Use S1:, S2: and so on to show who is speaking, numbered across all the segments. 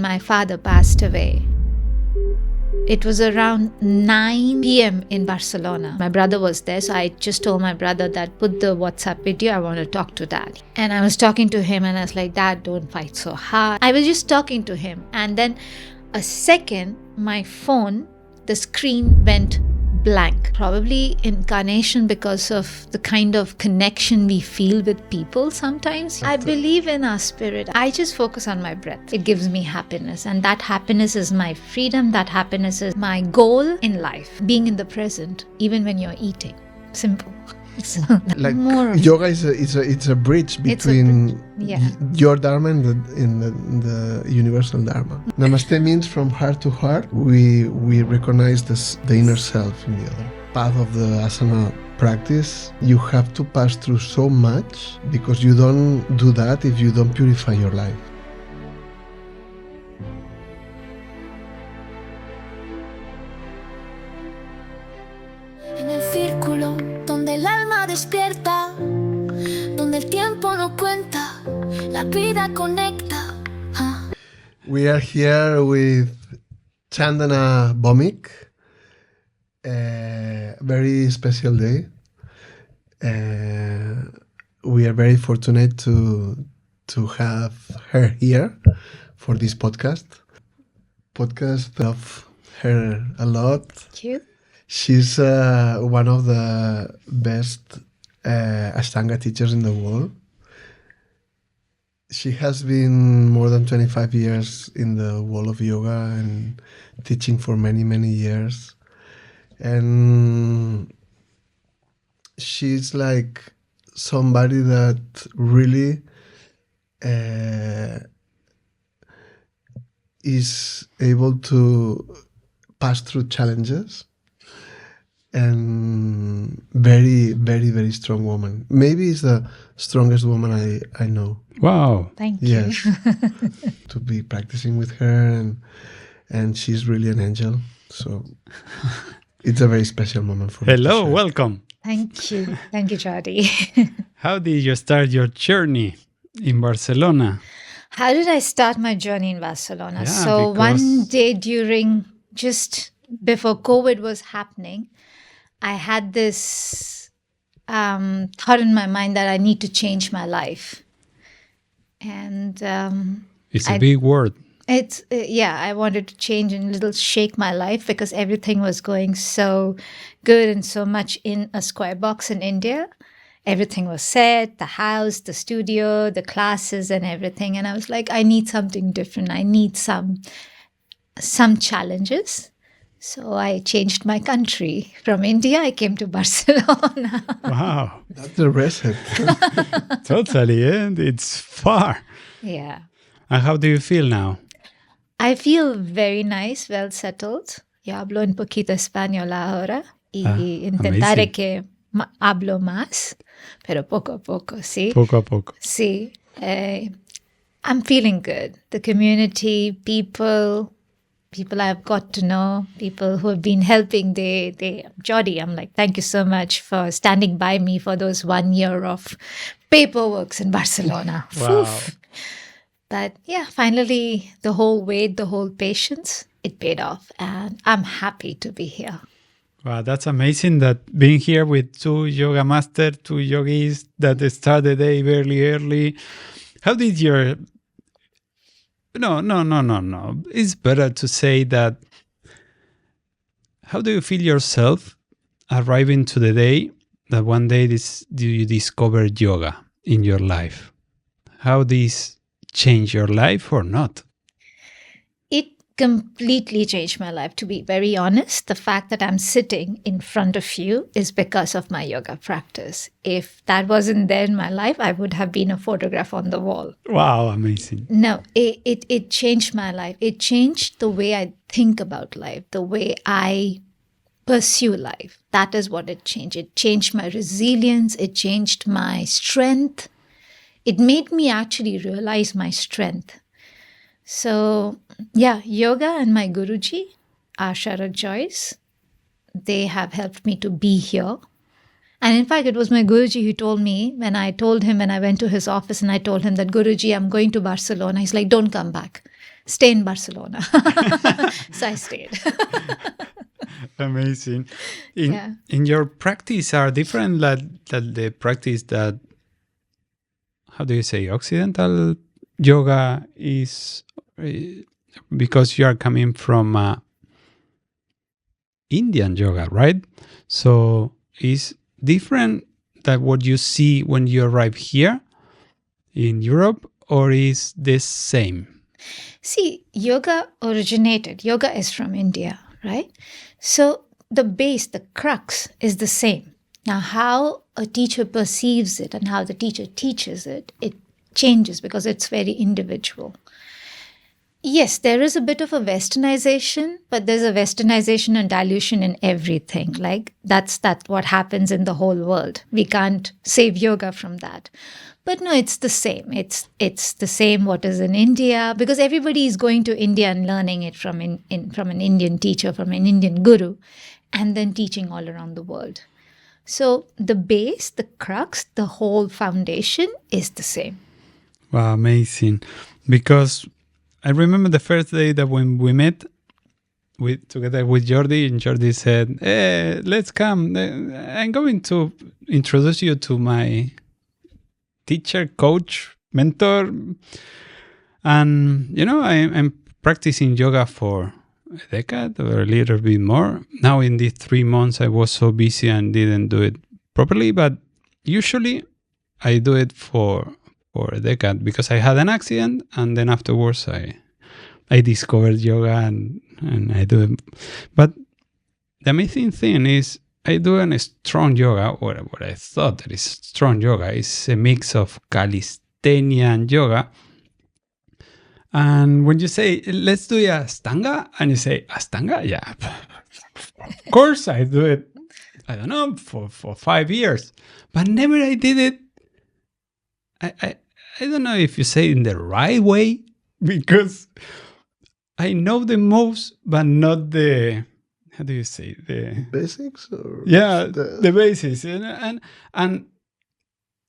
S1: my father passed away. It was around 9 p.m. in Barcelona. My brother was there, so I just told my brother that put the WhatsApp video, I want to talk to Dad. And I was talking to him and I was like, Dad, don't fight so hard. I was just talking to him. And then a second, my phone, the screen went blank. Probably incarnation because of the kind of connection we feel with people sometimes. I believe in our spirit. I just focus on my breath. It gives me happiness, and that happiness is my freedom. That happiness is my goal in life. Being in the present, even when you're eating. Simple.
S2: Like yoga is a bridge between your dharma and the universal dharma. Namaste means from heart to heart. We recognize the inner self in the other. Path of the asana practice, you have to pass through so much because you don't do that if you don't purify your life.
S3: En el círculo donde el alma despierta, donde el tiempo no cuenta, la vida conecta.
S2: We are here with Chandana Bhowmick. Very special day. We are very fortunate to have her here for this podcast. Love her a lot.
S1: Thank you.
S2: She's one of the best Ashtanga teachers in the world. She has been more than 25 years in the world of yoga and teaching for many, many years. And she's like somebody that really is able to pass through challenges. And very, very, very strong woman. Maybe is the strongest woman I know.
S4: Wow.
S1: Thank you.
S2: Yes. To be practicing with her and she's really an angel. So it's a very special moment for me.
S4: Hello, welcome.
S1: Thank you. Thank you, Jody.
S4: How did you start your journey in Barcelona?
S1: How did I start my journey in Barcelona?
S4: Yeah,
S1: so
S4: because-
S1: one day just before COVID was happening, I had this thought in my mind that I need to change my life. And
S4: It's a big word.
S1: I wanted to change and shake my life because everything was going so good and so much in a square box in India. Everything was set, the house, the studio, the classes and everything. And I was like, I need something different. I need some challenges. So I changed my country. From India, I came to Barcelona.
S4: Wow.
S2: That's the recipe.
S4: Totally, and it's far.
S1: Yeah.
S4: And how do you feel now?
S1: I feel very nice, well settled. Yo hablo un poquito español ahora y intentaré
S4: amazing.
S1: que hablo más, pero poco a poco, ¿sí?
S4: Poco a poco.
S1: Sí. I'm feeling good. The community, people I've got to know, people who have been helping, Jody, I'm like, thank you so much for standing by me for those 1 year of paperworks in Barcelona.
S4: Wow.
S1: Oof. But yeah, finally, the whole wait, the whole patience, it paid off. And I'm happy to be here.
S4: Wow, that's amazing that being here with two yoga masters, two yogis that start the day very early. How did your... No. It's better to say that. How do you feel yourself arriving to the day that one day you discover yoga in your life? How this change your life or not?
S1: It completely changed my life, to be very honest. The fact that I'm sitting in front of you is because of my yoga practice. If that wasn't there in my life, I would have been a photograph on the wall.
S4: Wow, amazing.
S1: No, it changed my life. It changed the way I think about life, the way I pursue life. That is what it changed. It changed my resilience. It changed my strength. It made me actually realize my strength. So, yeah, yoga and my Guruji, Sharad Joyce, they have helped me to be here. And in fact, it was my Guruji who told me, when I went to his office and I told him that, Guruji, I'm going to Barcelona. He's like, don't come back. stay in Barcelona. So I stayed.
S4: Amazing. In your practice are different than the practice that, how do you say, Occidental yoga is, because you are coming from Indian yoga, right? So is different than what you see when you arrive here in Europe, or is the same?
S1: See, yoga is from India, right? So the base, the crux is the same. Now, how a teacher perceives it and how the teacher teaches it, it changes because it's very individual. Yes, there is a bit of a westernization, but there's a westernization and dilution in everything. Like that's what happens in the whole world. We can't save yoga from that. But no, it's the same. It's the same what is in India, because everybody is going to India and learning it from an Indian teacher, from an Indian guru, and then teaching all around the world. So the base, the crux, the whole foundation is the same.
S4: Wow, amazing. Because I remember the first day that when we met together with Jordi, and Jordi said, hey, let's come. I'm going to introduce you to my teacher, coach, mentor. And, I'm practicing yoga for a decade or a little bit more. Now in these 3 months, I was so busy and didn't do it properly. But usually I do it for a decade because I had an accident. And then afterwards, I discovered yoga and I do it. But the amazing thing is, I do a strong yoga, or what I thought that is strong yoga. It's a mix of calisthenia and yoga. And when you say, let's do a Ashtanga, and you say, Ashtanga? Yeah, of course I do it, I don't know, for 5 years. But never I did it. I don't know if you say in the right way, because I know the moves, but not the... How do you say the
S2: basics? Or
S4: the basics, and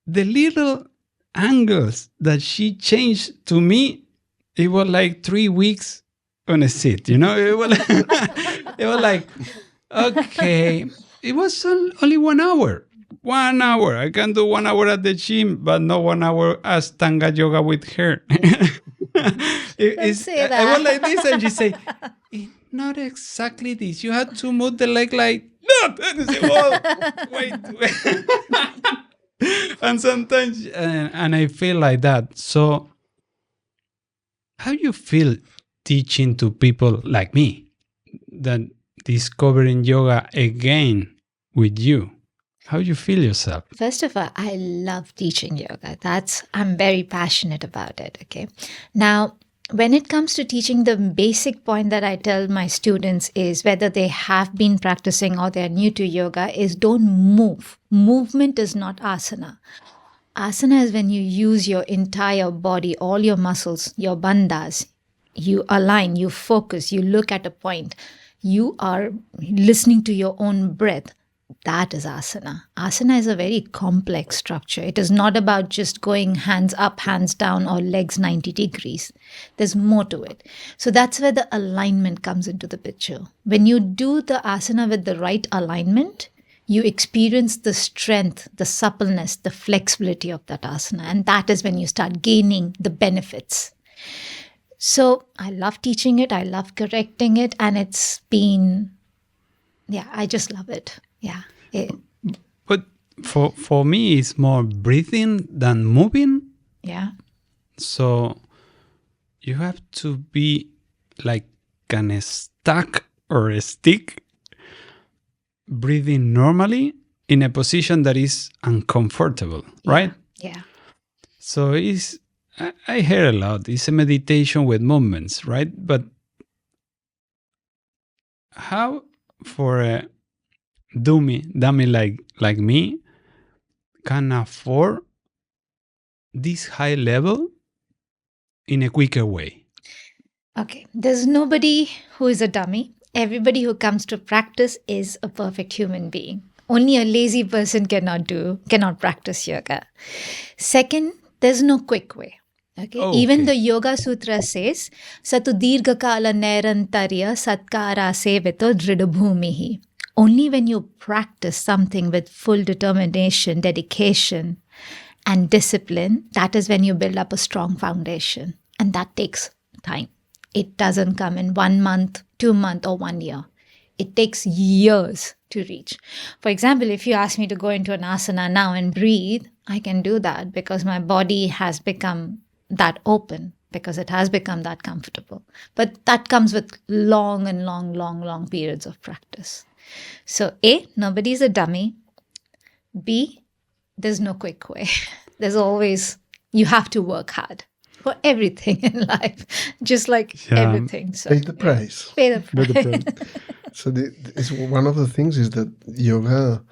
S4: the little angles that she changed to me, it was like 3 weeks on a seat. It was like okay, it was only 1 hour. 1 hour. I can do 1 hour at the gym, but not 1 hour Ashtanga yoga with her.
S1: Say that.
S4: I was like this, and she say, not exactly this. You had to move the leg like that. And say, wait. And sometimes, and I feel like that. So, how you feel teaching to people like me that discovering yoga again with you? How you feel yourself?
S1: First of all, I love teaching yoga. I'm very passionate about it. Okay. Now, when it comes to teaching, the basic point that I tell my students is, whether they have been practicing or they're new to yoga, is don't move. Movement is not asana. Asana is when you use your entire body, all your muscles, your bandhas. You align, you focus, you look at a point. You are listening to your own breath. That is asana. Asana is a very complex structure. It is not about just going hands up, hands down, or legs 90 degrees. There's more to it. So that's where the alignment comes into the picture. When you do the asana with the right alignment, you experience the strength, the suppleness, the flexibility of that asana. And that is when you start gaining the benefits. So I love teaching it. I love correcting it. And it's been, I just love it. Yeah.
S4: But for me, it's more breathing than moving.
S1: Yeah.
S4: So you have to be like a stack or a stick, breathing normally in a position that is uncomfortable, right?
S1: Yeah.
S4: So I hear a lot. It's a meditation with movements, right? But how for a dummy like me can afford this high level in a quicker way?
S1: Okay, there's nobody who is a dummy. Everybody who comes to practice is a perfect human being. Only a lazy person cannot practice yoga. Second, there's no quick way. Okay? Even the Yoga Sutra says, Satu dirghakala nairantarya satkara sevito dridabhumihi. Only when you practice something with full determination, dedication, and discipline, that is when you build up a strong foundation. And that takes time. It doesn't come in 1 month, 2 months, or 1 year. It takes years to reach. For example, if you ask me to go into an asana now and breathe, I can do that because my body has become that open, because it has become that comfortable. But that comes with long periods of practice. So A, nobody's a dummy. B, there's no quick way. There's always, you have to work hard for everything in life, just like everything. So,
S2: pay the price.
S1: Pay the price.
S2: So it's one of the things is that yoga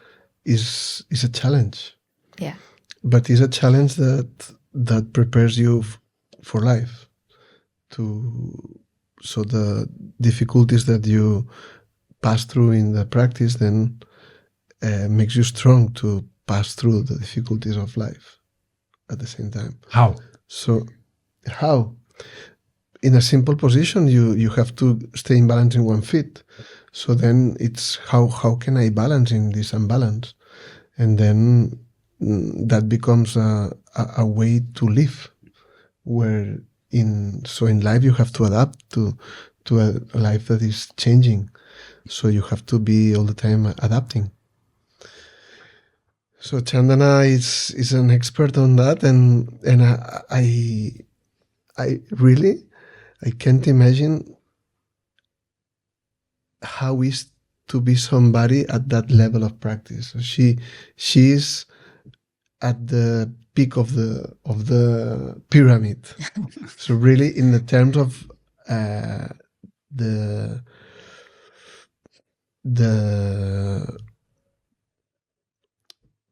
S2: is a challenge.
S1: Yeah.
S2: But it's a challenge that prepares you for life. So the difficulties that you pass through in the practice then makes you strong to pass through the difficulties of life at the same time.
S4: How?
S2: So how? In a simple position, you have to stay in balance in one foot. So then it's how can I balance in this unbalance? And then that becomes a way to live, where in life you have to adapt to a life that is changing. So you have to be all the time adapting. So Chandana is an expert on that, and I really can't imagine how is to be somebody at that level of practice. So she is at the peak of the pyramid. So really, in the terms of the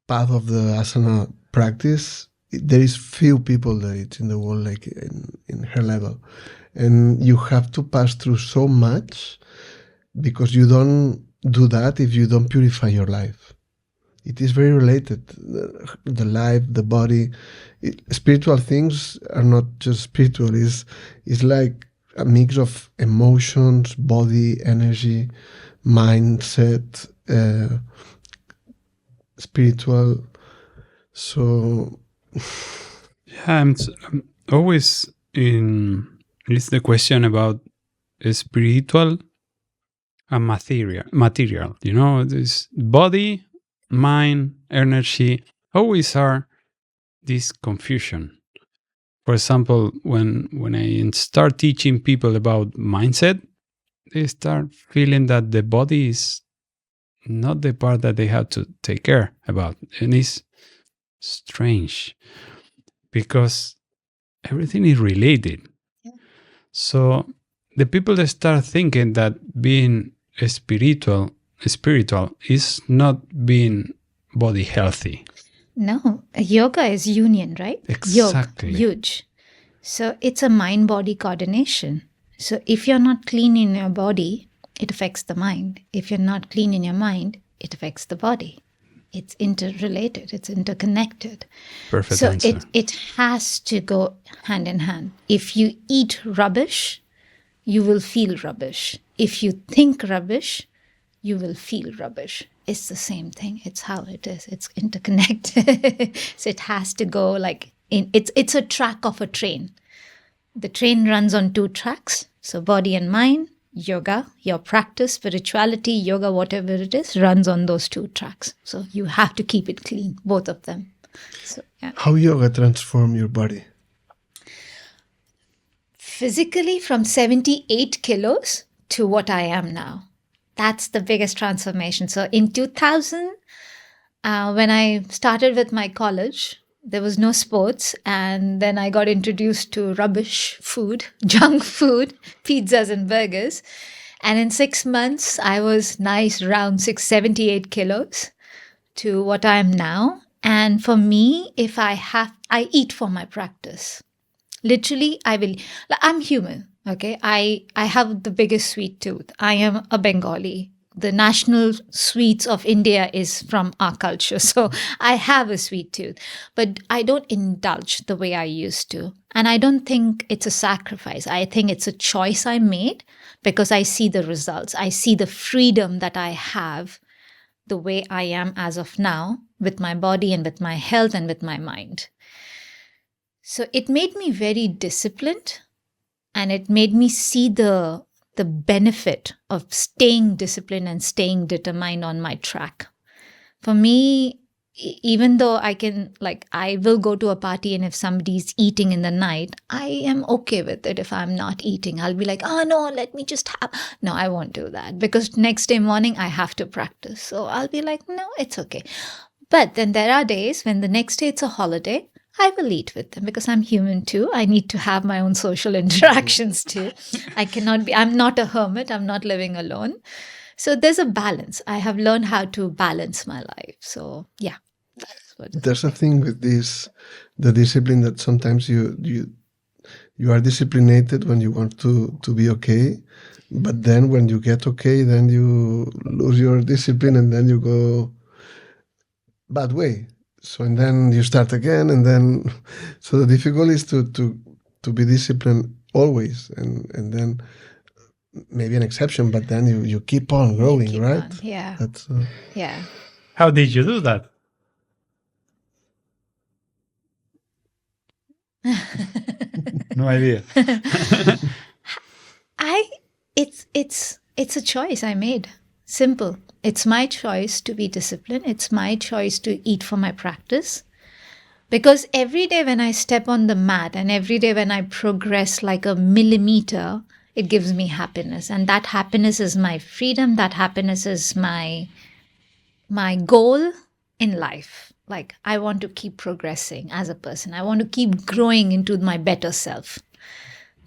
S2: path of the asana practice, there is few people that it's in the world like in her level, and you have to pass through so much because you don't do that if you don't purify your life. It is very related. The life, the body, spiritual things are not just spiritual. It's like a mix of emotions, body, energy, mindset, spiritual. So
S4: I'm always it's the question about spiritual and material. You know, this body, mind, energy always are this confusion. For example, when I start teaching people about mindset, they start feeling that the body is not the part that they have to take care about. And it's strange because everything is related. Yeah. So the people that start thinking that being spiritual is not being body healthy.
S1: No, yoga is union, right?
S4: Exactly.
S1: Yoga, huge. So it's a mind-body coordination. So if you're not clean in your body, it affects the mind. If you're not clean in your mind, it affects the body. It's interrelated. It's interconnected.
S4: Perfect
S1: so
S4: answer.
S1: it has to go hand in hand. If you eat rubbish, you will feel rubbish. If you think rubbish, you will feel rubbish. It's the same thing. It's how it is. It's interconnected. So it has to go like it's a track of a train. The train runs on 2 tracks. So body and mind, yoga, your practice, spirituality, yoga, whatever it is, runs on those 2 tracks. So you have to keep it clean, both of them. So, yeah.
S2: How yoga transform your body?
S1: Physically, from 78 kilos to what I am now. That's the biggest transformation. So in 2000, when I started with my college, there was no sports. And then I got introduced to rubbish food, junk food, pizzas and burgers. And in 6 months, I was nice, round 78 kilos to what I am now. And for me, I eat for my practice. Literally, I'm human. Okay, I have the biggest sweet tooth. I am a Bengali the national sweets of India is from our culture. So I have a sweet tooth, but I don't indulge the way I used to. And I don't think it's a sacrifice. I think it's a choice I made because I see the results. I see the freedom that I have the way I am as of now with my body and with my health and with my mind. So it made me very disciplined, and it made me see the benefit of staying disciplined and staying determined on my track. For me, even though I will go to a party, and if somebody's eating in the night, I am okay with it if I'm not eating. I'll be like, oh no, let me just have. No, I won't do that because next day morning I have to practice. So I'll be like, no, it's okay. But then there are days when the next day it's a holiday, I will eat with them because I'm human too. I need to have my own social interactions too. I'm not a hermit. I'm not living alone. So there's a balance. I have learned how to balance my life. So yeah.
S2: There's a thing with the discipline that sometimes you are disciplined when you want to be okay, but then when you get okay, then you lose your discipline and then you go bad way. So and then you start again, and then so the difficulty is to be disciplined always, and then maybe an exception, but then you keep on growing, right?
S1: Yeah.
S2: That's
S1: yeah.
S4: How did you do that? No idea.
S1: It's a choice I made. Simple. It's my choice to be disciplined. It's my choice to eat for my practice. Because every day when I step on the mat and every day when I progress like a millimeter, it gives me happiness. And that happiness is my freedom. That happiness is my goal in life. Like, I want to keep progressing as a person. I want to keep growing into my better self.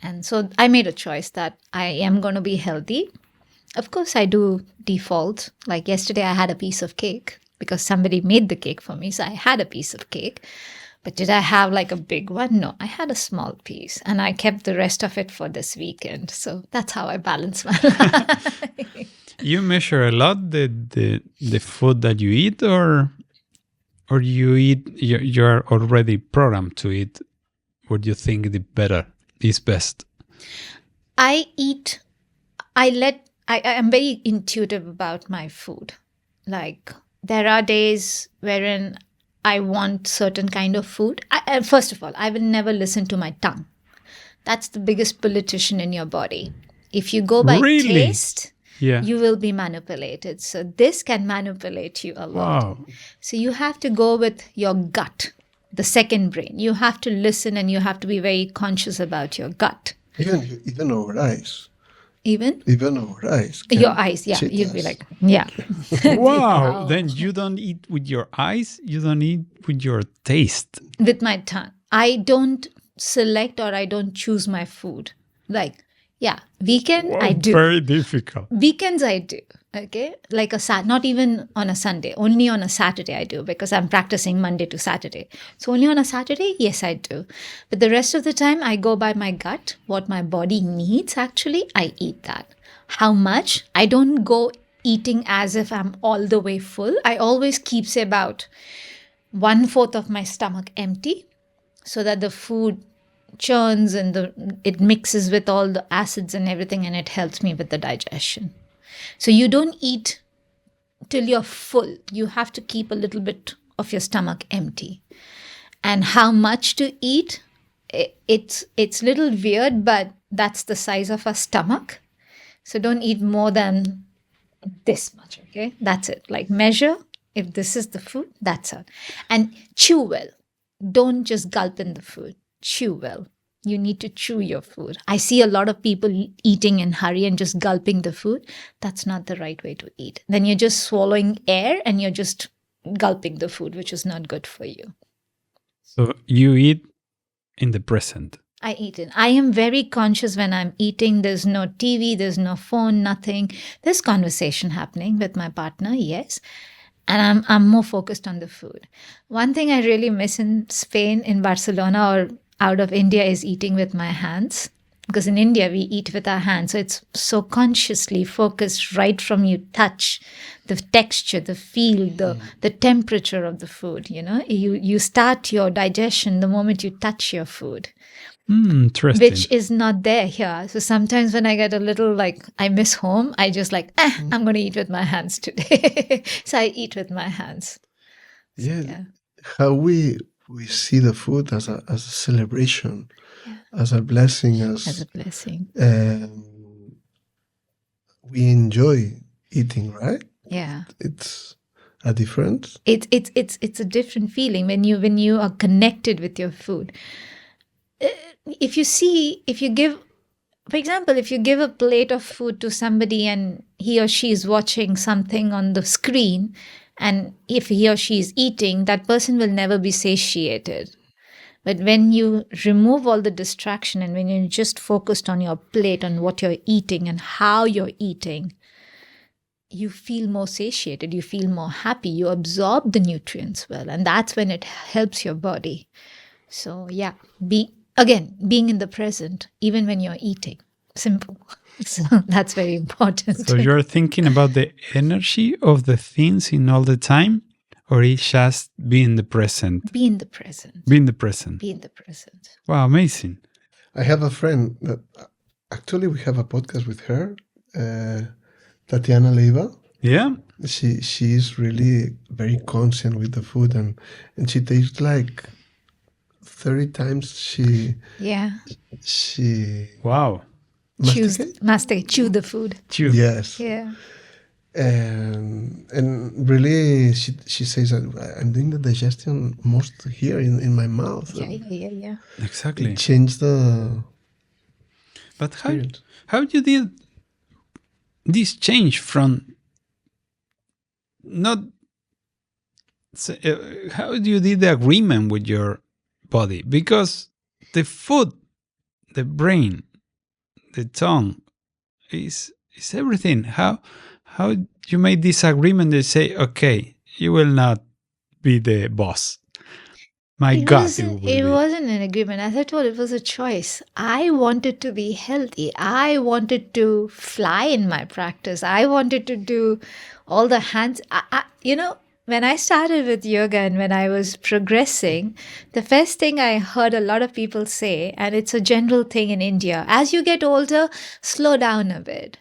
S1: And so I made a choice that I am going to be healthy. Of course, I do default. Like yesterday, I had a piece of cake because somebody made the cake for me. So I had a piece of cake. But did I have like a big one? No, I had a small piece. And I kept the rest of it for this weekend. So that's how I balance my life.
S4: You measure a lot the food that you eat, or you eat, you're already programmed to eat what you think is best?
S1: I am very intuitive about my food. Like, there are days wherein I want certain kind of food. First of all, I will never listen to my tongue. That's the biggest politician in your body. If you go by taste, you will be manipulated. So this can manipulate you a lot.
S4: Wow.
S1: So you have to go with your gut, the second brain. You have to listen and you have to be very conscious about your gut.
S2: Even over eyes.
S1: Even over eyes.
S2: Your
S1: eyes, yeah. You'd be like, yeah.
S4: Wow. Then you don't eat with your eyes. You don't eat with your taste.
S1: With my tongue. I don't select or I don't choose my food. Like, yeah, weekend I do.
S4: Very difficult.
S1: Weekends I do. Okay, like not even on a Sunday, only on a Saturday I do because I'm practicing Monday to Saturday. So only on a Saturday, yes, I do. But the rest of the time, I go by my gut, what my body needs actually, I eat that. How much? I don't go eating as if I'm all the way full. I always keep, say, about 1/4 of my stomach empty so that the food churns and it mixes with all the acids and everything, and it helps me with the digestion. So you don't eat till you're full. You have to keep a little bit of your stomach empty. And how much to eat, it's little weird, but that's the size of a stomach. So don't eat more than this much, okay? That's it. Like, measure, if this is the food, that's it. And chew well. Don't just gulp in the food. Chew well. You need to chew your food. I see a lot of people eating in hurry and just gulping the food. That's not the right way to eat. Then you're just swallowing air and you're just gulping the food, which is not good for you.
S4: So you eat in the present.
S1: I eat it. I am very conscious when I'm eating. There's no TV, there's no phone, nothing. There's conversation happening with my partner, yes. And I'm more focused on the food. One thing I really miss in Spain, in Barcelona, or out of India is eating with my hands. Because in India, we eat with our hands. So it's so consciously focused right from you touch, the texture, the feel, the temperature of the food, You start your digestion the moment you touch your food.
S4: Interesting.
S1: Which is not there here. So sometimes when I get a little I miss home, I just I'm going to eat with my hands today. So I eat with my hands.
S2: Yeah. How we see the food as a celebration, as a blessing,
S1: as a blessing.
S2: We enjoy eating, right?
S1: Yeah. It's
S2: a difference.
S1: It's a different feeling when you are connected with your food. If you give a plate of food to somebody and he or she is watching something on the screen, and if he or she is eating, that person will never be satiated. But when you remove all the distraction and when you're just focused on your plate, on what you're eating and how you're eating, you feel more satiated, you feel more happy, you absorb the nutrients well, and that's when it helps your body. So yeah, being in the present, even when you're eating. Simple. So that's very important.
S4: So you're thinking about the energy of the things in all the time, or it's just be in the present?
S1: Be in the present.
S4: Be in the present.
S1: Be in the present.
S4: Wow, amazing.
S2: I have a friend that actually we have a podcast with her, Tatiana Leiva.
S4: Yeah.
S2: She is really very conscious with the food, and she takes 30 times she
S4: wow
S1: chew the food.
S2: Yes.
S1: Yeah.
S2: And really she says I'm doing the digestion most here in my mouth.
S1: Yeah.
S4: Exactly.
S2: Change the
S4: But how you did this change from not how you did the agreement with your body? Because the food, the brain, the tongue is everything. How you made this agreement to say, okay, you will not be the boss. It
S1: wasn't an agreement. As I told, it was a choice. I wanted to be healthy. I wanted to fly in my practice. I wanted to do all the hands. When I started with yoga and when I was progressing, the first thing I heard a lot of people say, and it's a general thing in India, as you get older, slow down a bit.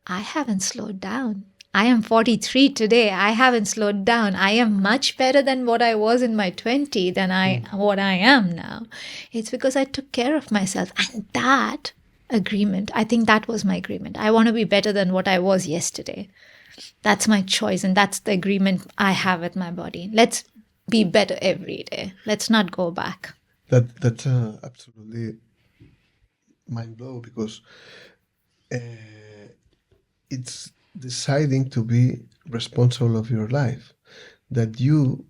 S1: I haven't slowed down. I am 43 today. I haven't slowed down. I am much better than what I was in my 20s than what I am now. It's because I took care of myself. And that agreement, I think that was my agreement. I want to be better than what I was yesterday. That's my choice, and that's the agreement I have with my body. Let's be better every day. Let's not go back.
S2: That's absolutely mind blowing, because it's deciding to be responsible of your life, that you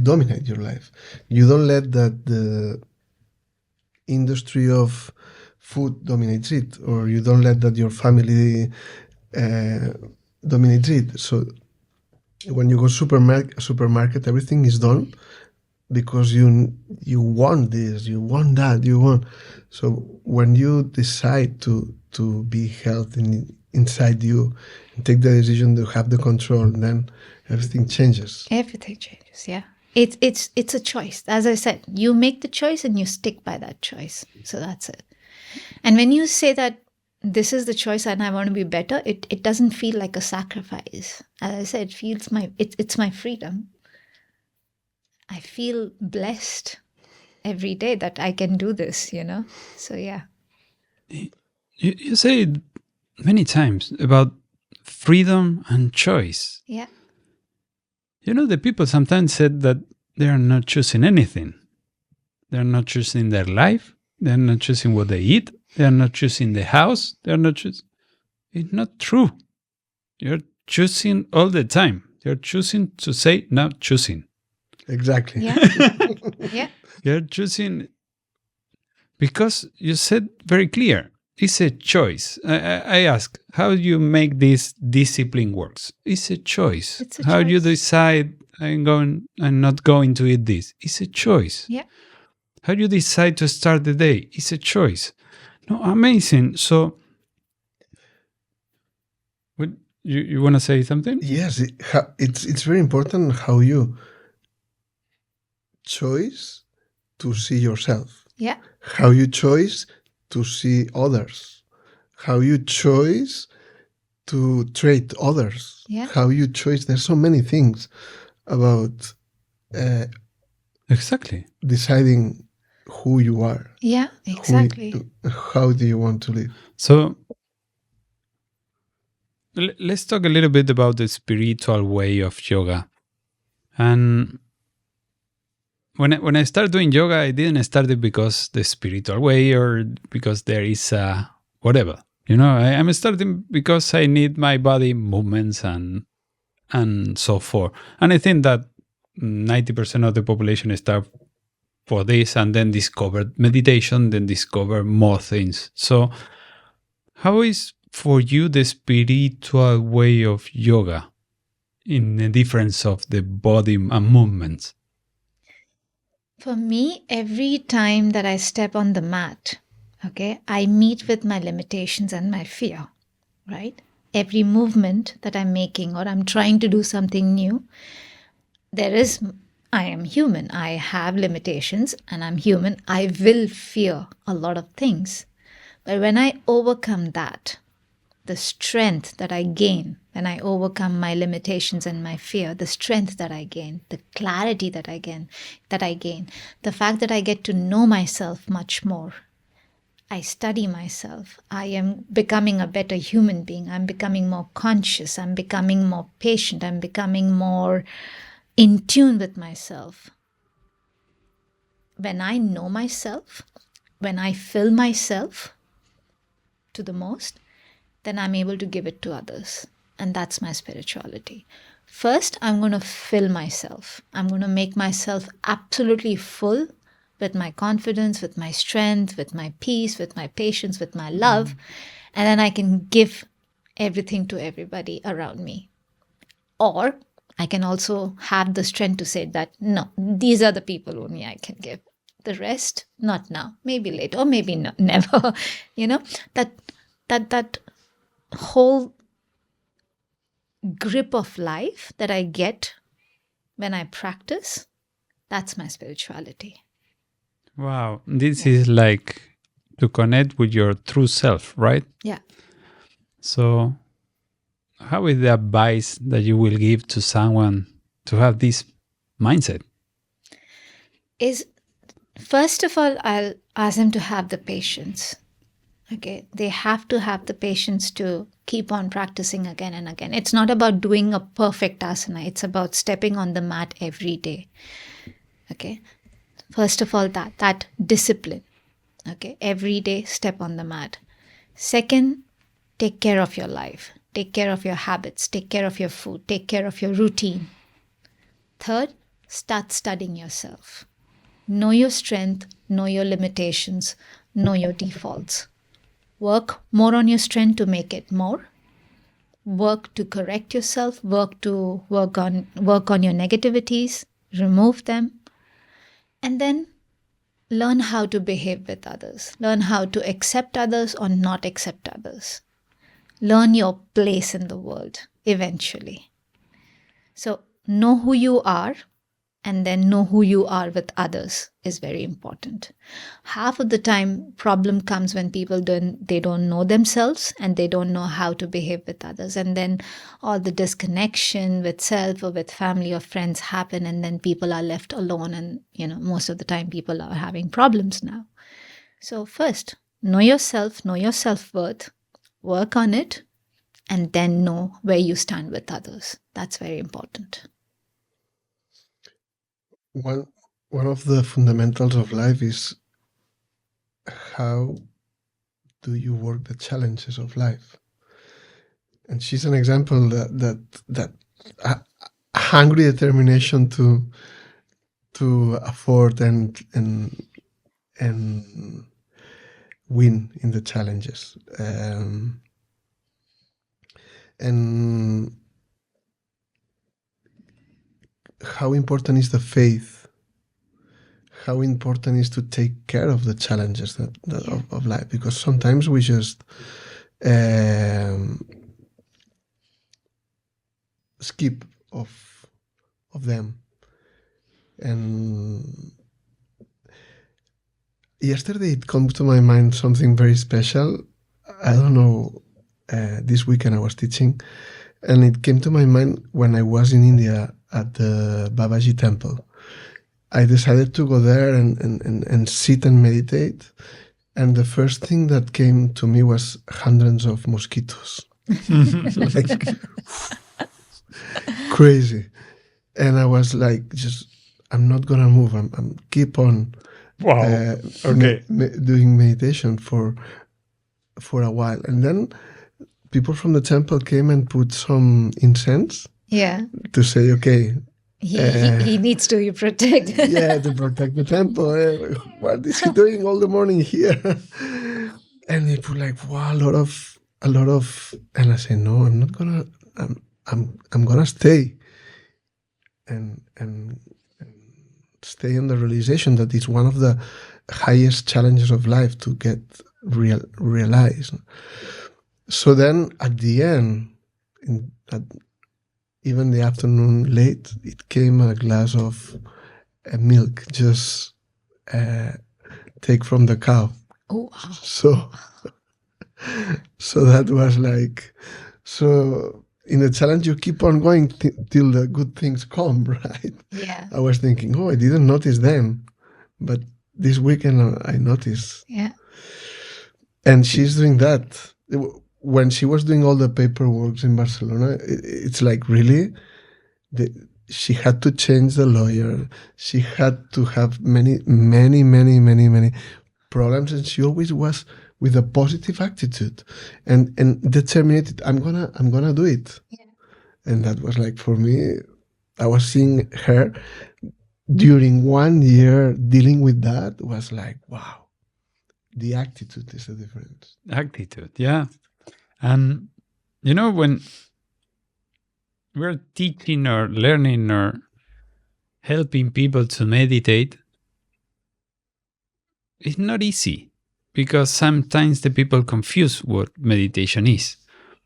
S2: dominate your life. You don't let that the industry of food dominates it, or you don't let that your family dominates it. So when you go supermarket, everything is done because you want this, you want that, you want. So when you decide to be healthy inside you and take the decision to have the control, then everything changes.
S1: Everything changes, yeah. It's a choice. As I said, you make the choice and you stick by that choice. So that's it. And when you say that this is the choice and I want to be better, it doesn't feel like a sacrifice. As I said, it's my freedom. I feel blessed every day that I can do this, So yeah.
S4: You say many times about freedom and choice.
S1: Yeah.
S4: The people sometimes said that they are not choosing anything. They're not choosing their life. They're not choosing what they eat. They're not choosing the house. They're not choosing. It's not true. You're choosing all the time. You're choosing to say not choosing.
S2: Exactly.
S1: Yeah. Yeah.
S4: You're choosing because you said very clear. It's a choice. I ask, how do you make this discipline works? It's a choice.
S1: It's a
S4: how
S1: choice.
S4: do you decide I'm not going to eat this? It's a choice.
S1: Yeah.
S4: How you decide to start the day? It's a choice. No, amazing. So, what you want to say something?
S2: Yes, it's very important how you choose to see yourself.
S1: Yeah.
S2: How you choose to see others. How you choose to treat others.
S1: Yeah.
S2: How you choose. There's so many things about
S4: Exactly
S2: deciding who you are.
S1: Yeah, exactly.
S2: How do you want to live?
S4: So let's talk a little bit about the spiritual way of yoga. And when I started doing yoga, I didn't start it because the spiritual way or because there is a whatever. I'm starting because I need my body movements and so forth. And I think that 90% of the population start for this and then discover meditation, then discover more things. So how is for you the spiritual way of yoga in the difference of the body and movements?
S1: For me, every time that I step on the mat, okay, I meet with my limitations and my fear, right? Every movement that I'm making or I'm trying to do something new, I am human. I have limitations and I'm human. I will fear a lot of things. But when I overcome that, the strength that I gain when I overcome my limitations and my fear, the strength that I gain, the clarity that I gain, the fact that I get to know myself much more. I study myself. I am becoming a better human being. I'm becoming more conscious. I'm becoming more patient. I'm becoming more in tune with myself. When I know myself, when I fill myself to the most, then I'm able to give it to others. And that's my spirituality. First, I'm going to fill myself. I'm going to make myself absolutely full with my confidence, with my strength, with my peace, with my patience, with my love. And then I can give everything to everybody around me. Or I can also have the strength to say that, no, these are the people only I can give. The rest, not now, maybe later, or maybe never. That whole grip of life that I get when I practice, that's my spirituality.
S4: Wow. This is like to connect with your true self, right?
S1: Yeah.
S4: So how is the advice that you will give to someone to have this mindset?
S1: Is first of all, I'll ask them to have the patience. Okay, they have to have the patience to keep on practicing again and again. It's not about doing a perfect asana. It's about stepping on the mat every day. Okay, first of all, that discipline. Okay, every day step on the mat. Second, take care of your life. Take care of your habits. Take care of your food. Take care of your routine. Third, start studying yourself. Know your strength. Know your limitations. Know your defaults. Work more on your strength to make it more. Work to correct yourself. Work on your negativities. Remove them. And then learn how to behave with others. Learn how to accept others or not accept others. Learn your place in the world eventually. So know who you are and then know who you are with others is very important. Half of the time, problem comes when people don't know themselves and they don't know how to behave with others. And then all the disconnection with self or with family or friends happen, and then people are left alone. And, most of the time people are having problems now. So first, know yourself, know your self-worth, work on it, and then know where you stand with others. That's very important.
S2: One of the fundamentals of life is how do you work the challenges of life? And she's an example that hungry determination to afford and win in the challenges. And how important is the faith? how important it is to take care of the challenges of life, because sometimes we just skip of them. And yesterday it came to my mind something very special. I don't know, this weekend I was teaching, and it came to my mind when I was in India at the Babaji temple. I decided to go there and sit and meditate. And the first thing that came to me was hundreds of mosquitoes. Like, crazy. And I was like, I'm not going to move. I'm keep on doing meditation for a while. And then people from the temple came and put some incense. Yeah. To say, okay.
S1: He needs to be protected.
S2: To protect the temple. What is he doing all the morning here? And he put like, wow, a lot of, and I say, no, I'm not gonna. I'm gonna stay, and stay in the realization that it's one of the highest challenges of life to get realized. So then, at the end, even the afternoon late, it came a glass of milk, just take from the cow.
S1: Oh, wow.
S2: So that was like, so in a challenge you keep on going till the good things come, right?
S1: Yeah.
S2: I was thinking, I didn't notice then, but this weekend I noticed.
S1: Yeah.
S2: And she's doing that. When she was doing all the paperwork in Barcelona, it's like really, she had to change the lawyer. She had to have many problems, and she always was with a positive attitude and determined. I'm gonna do it. Yeah. And that was like, for me, I was seeing her during 1 year dealing with that was like, wow, the attitude is the difference.
S4: Attitude, yeah. And, when we're teaching or learning or helping people to meditate, it's not easy because sometimes the people confuse what meditation is.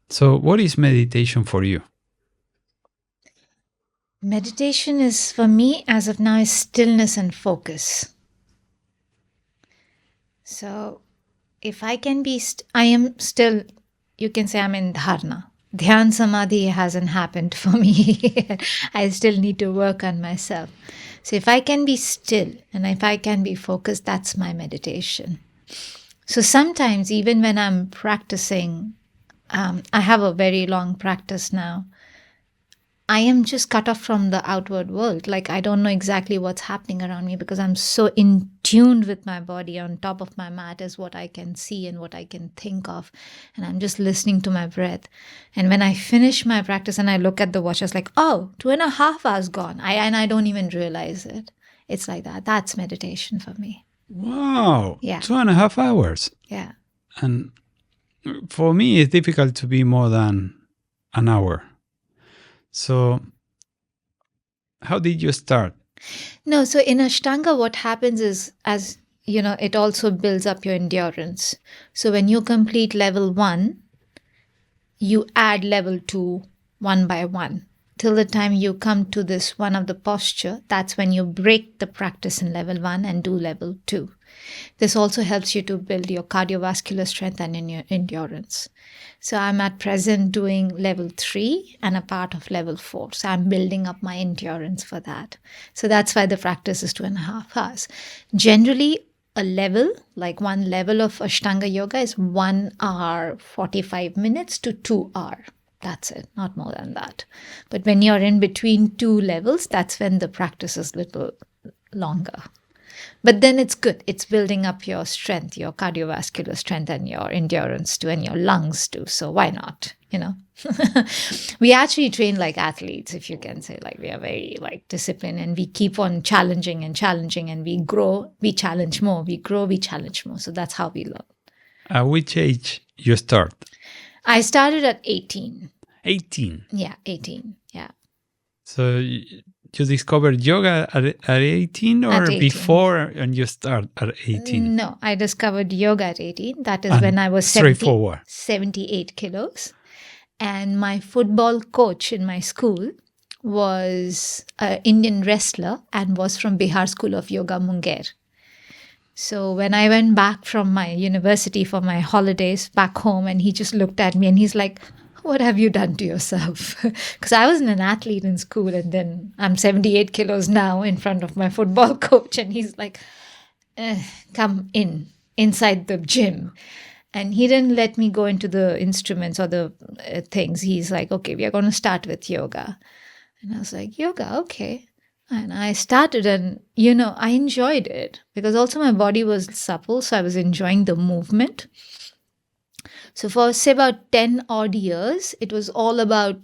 S4: So what is meditation for you?
S1: Meditation is, for me, as of now, is stillness and focus. So if I can be, I am still, you can say I'm in dharma. Dhyan Samadhi hasn't happened for me. I still need to work on myself. So if I can be still and if I can be focused, that's my meditation. So sometimes even when I'm practicing, I have a very long practice now, I am just cut off from the outward world. Like, I don't know exactly what's happening around me because I'm so in tune with my body. On top of my mat is what I can see and what I can think of. And I'm just listening to my breath. And when I finish my practice and I look at the watch, it's like, 2.5 hours gone. And I don't even realize it. It's like that. That's meditation for me.
S4: Wow.
S1: Yeah.
S4: 2.5 hours.
S1: Yeah.
S4: And for me, it's difficult to be more than an hour. So how did you start?
S1: No, so in Ashtanga, what happens is, as you know, it also builds up your endurance. So when you complete level 1, you add level 2 one by one. Till the time you come to this one of the posture, that's when you break the practice in level 1 and do level 2. This also helps you to build your cardiovascular strength and in your endurance. So I'm at present doing level 3 and a part of level 4. So I'm building up my endurance for that. So that's why the practice is 2.5 hours. Generally, a level, like one level of Ashtanga Yoga is 1 hour, 45 minutes to 2 hours. That's it, not more than that. But when you're in between 2 levels, that's when the practice is a little longer. But then it's good. It's building up your strength, your cardiovascular strength and your endurance too, and your lungs too. So why not, We actually train like athletes, if you can say. Like, we are very disciplined, and we keep on challenging and we grow, we challenge more, we grow, we challenge more. So that's how we learn.
S4: At which age you start?
S1: I started at 18.
S4: 18?
S1: Yeah, 18. Yeah.
S4: So you discovered yoga at 18 or
S1: At 18.
S4: before and you start at 18?
S1: No, I discovered yoga at 18. That is when I was 78 kilos. And my football coach in my school was an Indian wrestler and was from Bihar School of Yoga, Munger. So when I went back from my university for my holidays back home, and he just looked at me and he's like, what have you done to yourself? Because I wasn't an athlete in school, and then I'm 78 kilos now in front of my football coach, and he's like, come inside the gym. And he didn't let me go into the instruments or the things. He's like, okay, we are going to start with yoga. And I was like, yoga, okay. And I started, and, I enjoyed it because also my body was supple. So I was enjoying the movement. So for, say, about 10 odd years, it was all about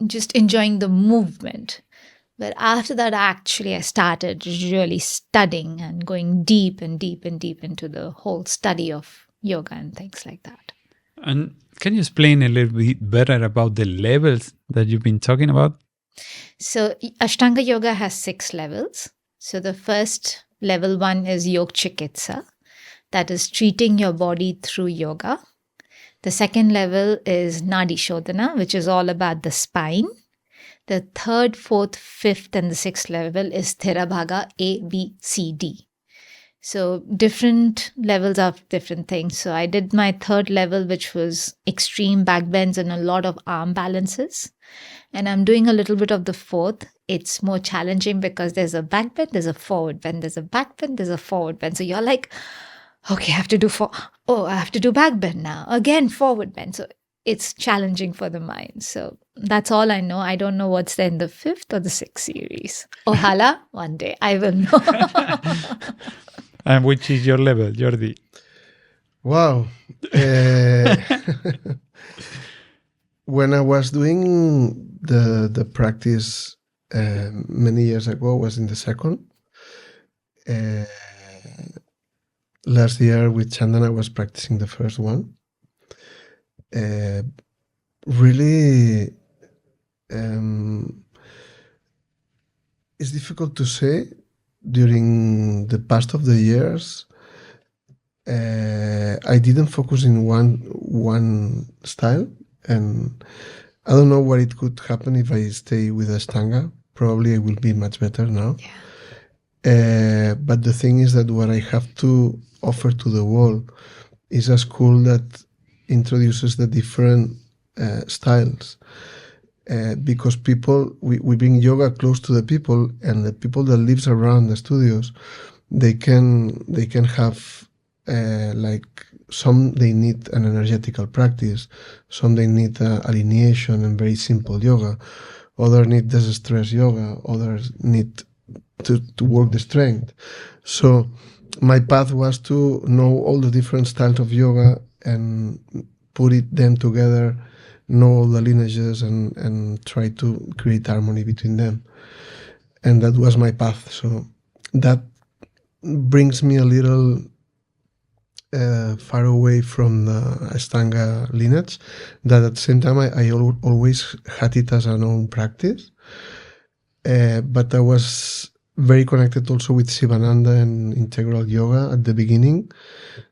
S1: just enjoying the movement. But after that, actually, I started really studying and going deep and deep and deep into the whole study of yoga and things like that.
S4: And can you explain a little bit better about the levels that you've been talking about?
S1: So Ashtanga Yoga has 6 levels. So the first level 1 is Yog Chikitsa. That is treating your body through yoga. The second level is Nadi Shodhana, which is all about the spine. The third, fourth, fifth, and the 6th level is Theravada A, B, C, D. So different levels of different things. So I did my third level, which was extreme back bends and a lot of arm balances. And I'm doing a little bit of the fourth. It's more challenging because there's a back bend, there's a forward bend, there's a back bend, there's a forward bend. So you're like, okay, I have to do back bend now. Again, forward bend. So it's challenging for the mind. So that's all I know. I don't know what's there in the 5th or the 6th series. Ojalá, one day I will know.
S4: And which is your level, Jordi?
S2: Wow. When I was doing the practice many years ago, was in the 2nd. Last year with Chandana, I was practicing the first one. Really, it's difficult to say. During the past of the years, I didn't focus in one style, and I don't know what it could happen if I stay with Ashtanga. Probably I will be much better now. Yeah. But the thing is that what I have to offer to the world is a school that introduces the different styles. Because people, we bring yoga close to the people, and the people that lives around the studios, they can have like some they need an energetical practice, some they need alineation and very simple yoga, others need the stress yoga, others need to work the strength. So my path was to know all the different styles of yoga and put them together, know all the lineages and try to create harmony between them. And that was my path. So that brings me a little far away from the Ashtanga lineage, that at the same time I always had it as an own practice. But I was very connected also with Sivananda and integral yoga at the beginning.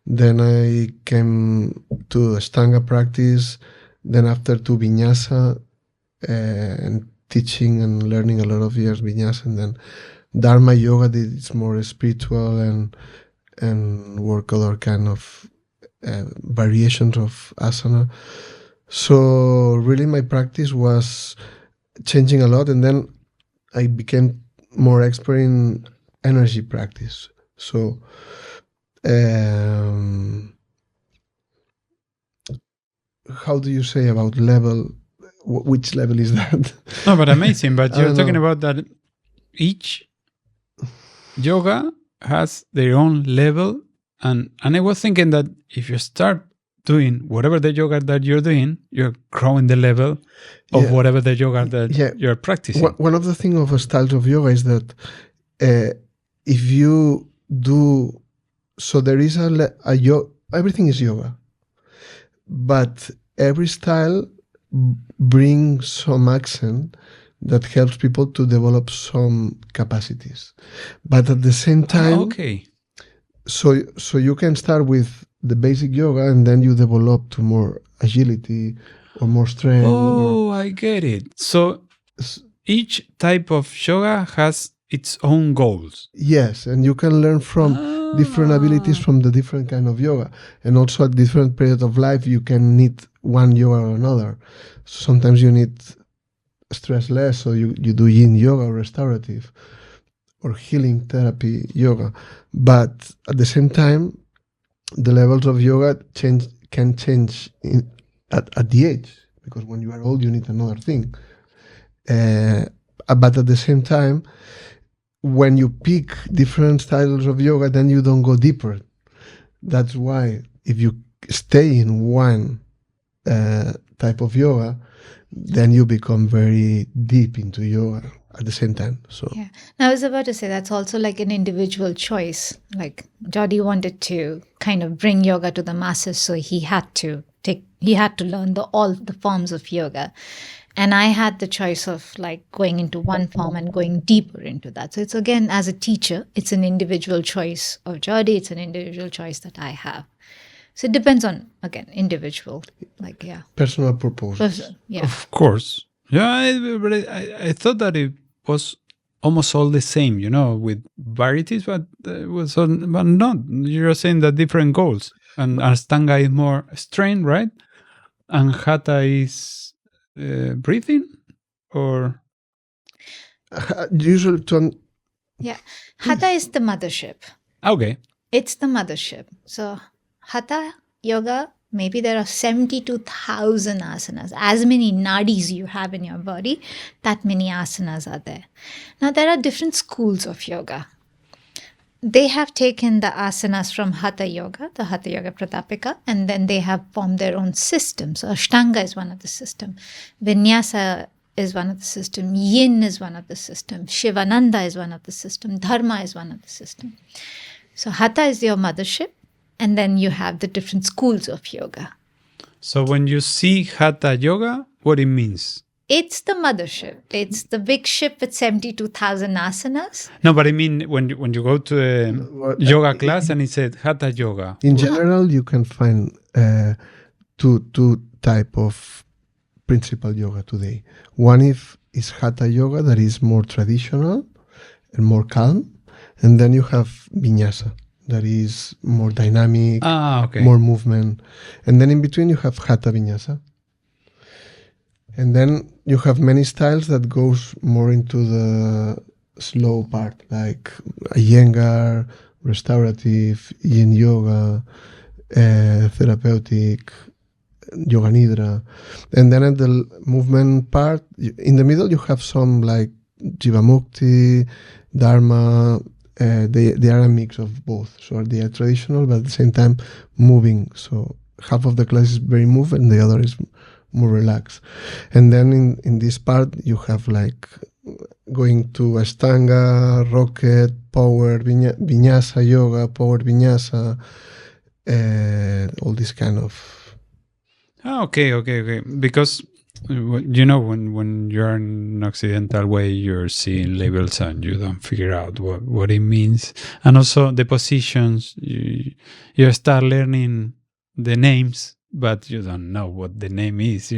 S2: Then I came to Ashtanga practice. Then after to Vinyasa and teaching and learning a lot of years Vinyasa, and then Dharma yoga, it's more spiritual and work other kind of variations of asana. So really my practice was changing a lot, and then I became more expert in energy practice. So how do you say about level? Which level is that?
S4: No, but amazing. But you're talking about that each yoga has their own level. And I was thinking that if you start doing whatever the yoga that you're doing, you're growing the level of whatever the yoga that you're practicing.
S2: One of the things of styles of yoga is that if you do, so there is a yoga, everything is yoga. But every style brings some accent that helps people to develop some capacities. But at the same time, so you can start with the basic yoga and then you develop to more agility or more strength.
S4: I get it. So each type of yoga has its own goals.
S2: Yes, and you can learn from different abilities from the different kind of yoga. And also at different period of life, you can need one yoga or another. Sometimes you need stress less, so you do yin yoga or restorative or healing therapy yoga. But at the same time, the levels of yoga can change at the age, because when you are old, you need another thing. But at the same time, when you pick different styles of yoga, then you don't go deeper. That's why if you stay in one type of yoga, then you become very deep into yoga at the same time. So
S1: yeah, now I was about to say that's also like an individual choice. Like Jody wanted to kind of bring yoga to the masses, so he had to learn all the forms of yoga. And I had the choice of like going into one form and going deeper into that. So it's again, as a teacher, it's an individual choice of Jody. It's an individual choice that I have. So it depends on, again, individual, like, yeah.
S2: Personal purpose.
S1: Yeah.
S4: Of course. Yeah, but I thought that it was almost all the same, with varieties, but it was but not. You're saying that different goals. And Ashtanga is more strength, right? And Hatha is breathing, or
S2: usually
S1: yeah, Hatha is the mothership.
S4: Okay,
S1: it's the mothership. So Hatha yoga, maybe there are 72,000 asanas. As many nadis you have in your body, that many asanas are there. Now there are different schools of yoga. They have taken the asanas from Hatha Yoga, the Hatha Yoga Pratapika, and then they have formed their own system. So Ashtanga is one of the system. Vinyasa is one of the system. Yin is one of the system. Shivananda is one of the system. Dharma is one of the system. So Hatha is your mothership, and then you have the different schools of yoga.
S4: So when you see Hatha Yoga, what it means?
S1: It's the mothership. It's the big ship with 72,000 asanas.
S4: No, but I mean, when you go to a yoga class and it said Hatha Yoga.
S2: In general, you can find two type of principal yoga today. One is Hatha Yoga, that is more traditional and more calm. And then you have Vinyasa, that is more dynamic, more movement. And then in between, you have Hatha Vinyasa. And then you have many styles that goes more into the slow part, like Iyengar, restorative, yin yoga, therapeutic, yoga nidra. And then at the movement part, in the middle you have some like Jivamukti, Dharma. They are a mix of both. So they are traditional, but at the same time moving. So half of the class is very move and the other is more relaxed. And then in this part you have like going to Ashtanga, Rocket, Power, Vinyasa Yoga, Power Vinyasa, all this kind of...
S4: Okay. Because, when you're in Occidental way, you're seeing labels and you don't figure out what it means. And also the positions, you start learning the names, but you don't know what the name is,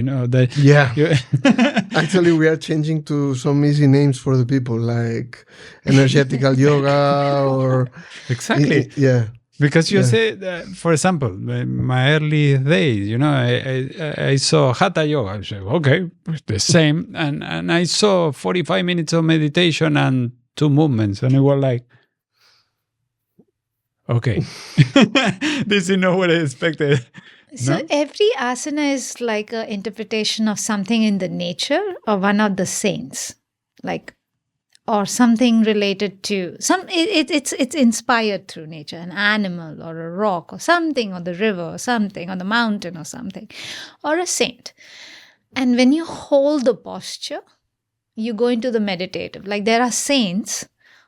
S2: Actually, we are changing to some easy names for the people, like energetical yoga or...
S4: Exactly. Because you say, for example, in my early days, I saw Hatha Yoga. I said, okay, it's the same. And I saw 45 minutes of meditation and 2 movements. And it was like, okay, this is not what I expected.
S1: So every asana is like an interpretation of something in the nature or one of the saints, or something related to it's inspired through nature, an animal or a rock or something, or the river or something, or the mountain or something, or a saint. And when you hold the posture, you go into the meditative. Like there are saints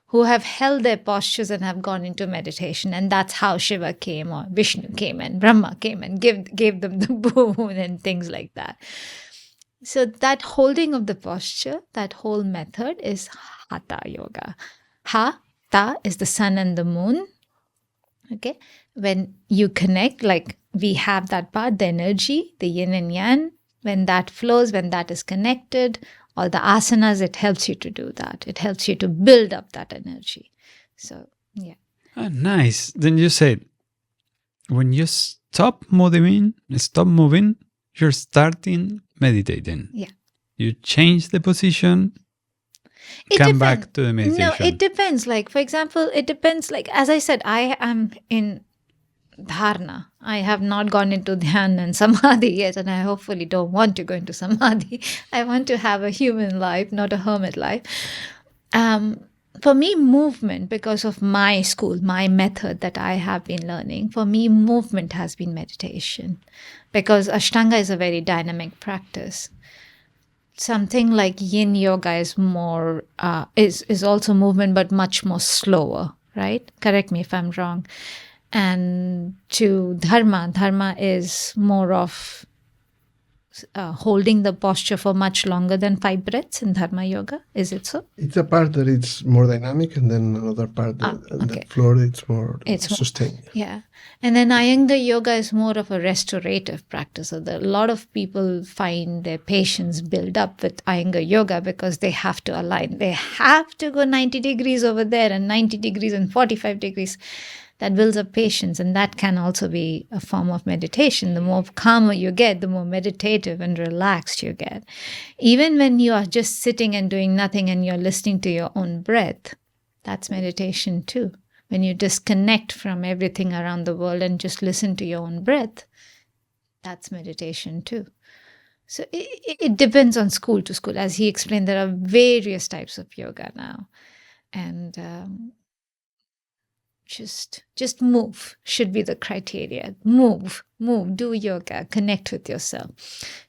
S1: who have held their postures and have gone into meditation. And that's how Shiva came, or Vishnu came and Brahma came and gave them the boon and things like that. So that holding of the posture, that whole method is Hatha Yoga. Ha-ta is the sun and the moon. Okay. When you connect, like we have that part, the energy, the yin and yang, when that flows, when that is connected, all the asanas, it helps you to do that. It helps you to build up that energy. So, yeah.
S4: Nice. Then you said, when you stop moving, you're starting meditating.
S1: Yeah.
S4: You change the position, come back to the meditation.
S1: No, it depends. Like, for example, it depends. Like, as I said, I am in dharna. I have not gone into dhyan and samadhi yet, and I hopefully don't want to go into samadhi. I want to have a human life, not a hermit life. For me, movement, because of my school, my method that I have been learning, for me, movement has been meditation. Because Ashtanga is a very dynamic practice. Something like yin yoga is more, is also movement, but much more slower, right? Correct me if I'm wrong. And to dharma is more of holding the posture for much longer than 5 breaths in dharma yoga. Is it so?
S2: It's a part that it's more dynamic, and then another part that floor it's more sustained.
S3: Yeah.
S1: And then Ashtanga Yoga is more of a restorative practice. So a lot of people find their patience build up with Ashtanga Yoga because they have to align. They have to go 90 degrees over there and 90 degrees and 45 degrees. That builds up patience, and that can also be a form of meditation. The more calmer you get, the more meditative and relaxed you get. Even when you are just sitting and doing nothing and you're listening to your own breath, that's meditation too. When you disconnect from everything around the world and just listen to your own breath, that's meditation too. So it depends on school to school. As he explained, there are various types of yoga now. And just move should be the criteria. Move, do yoga, connect with yourself.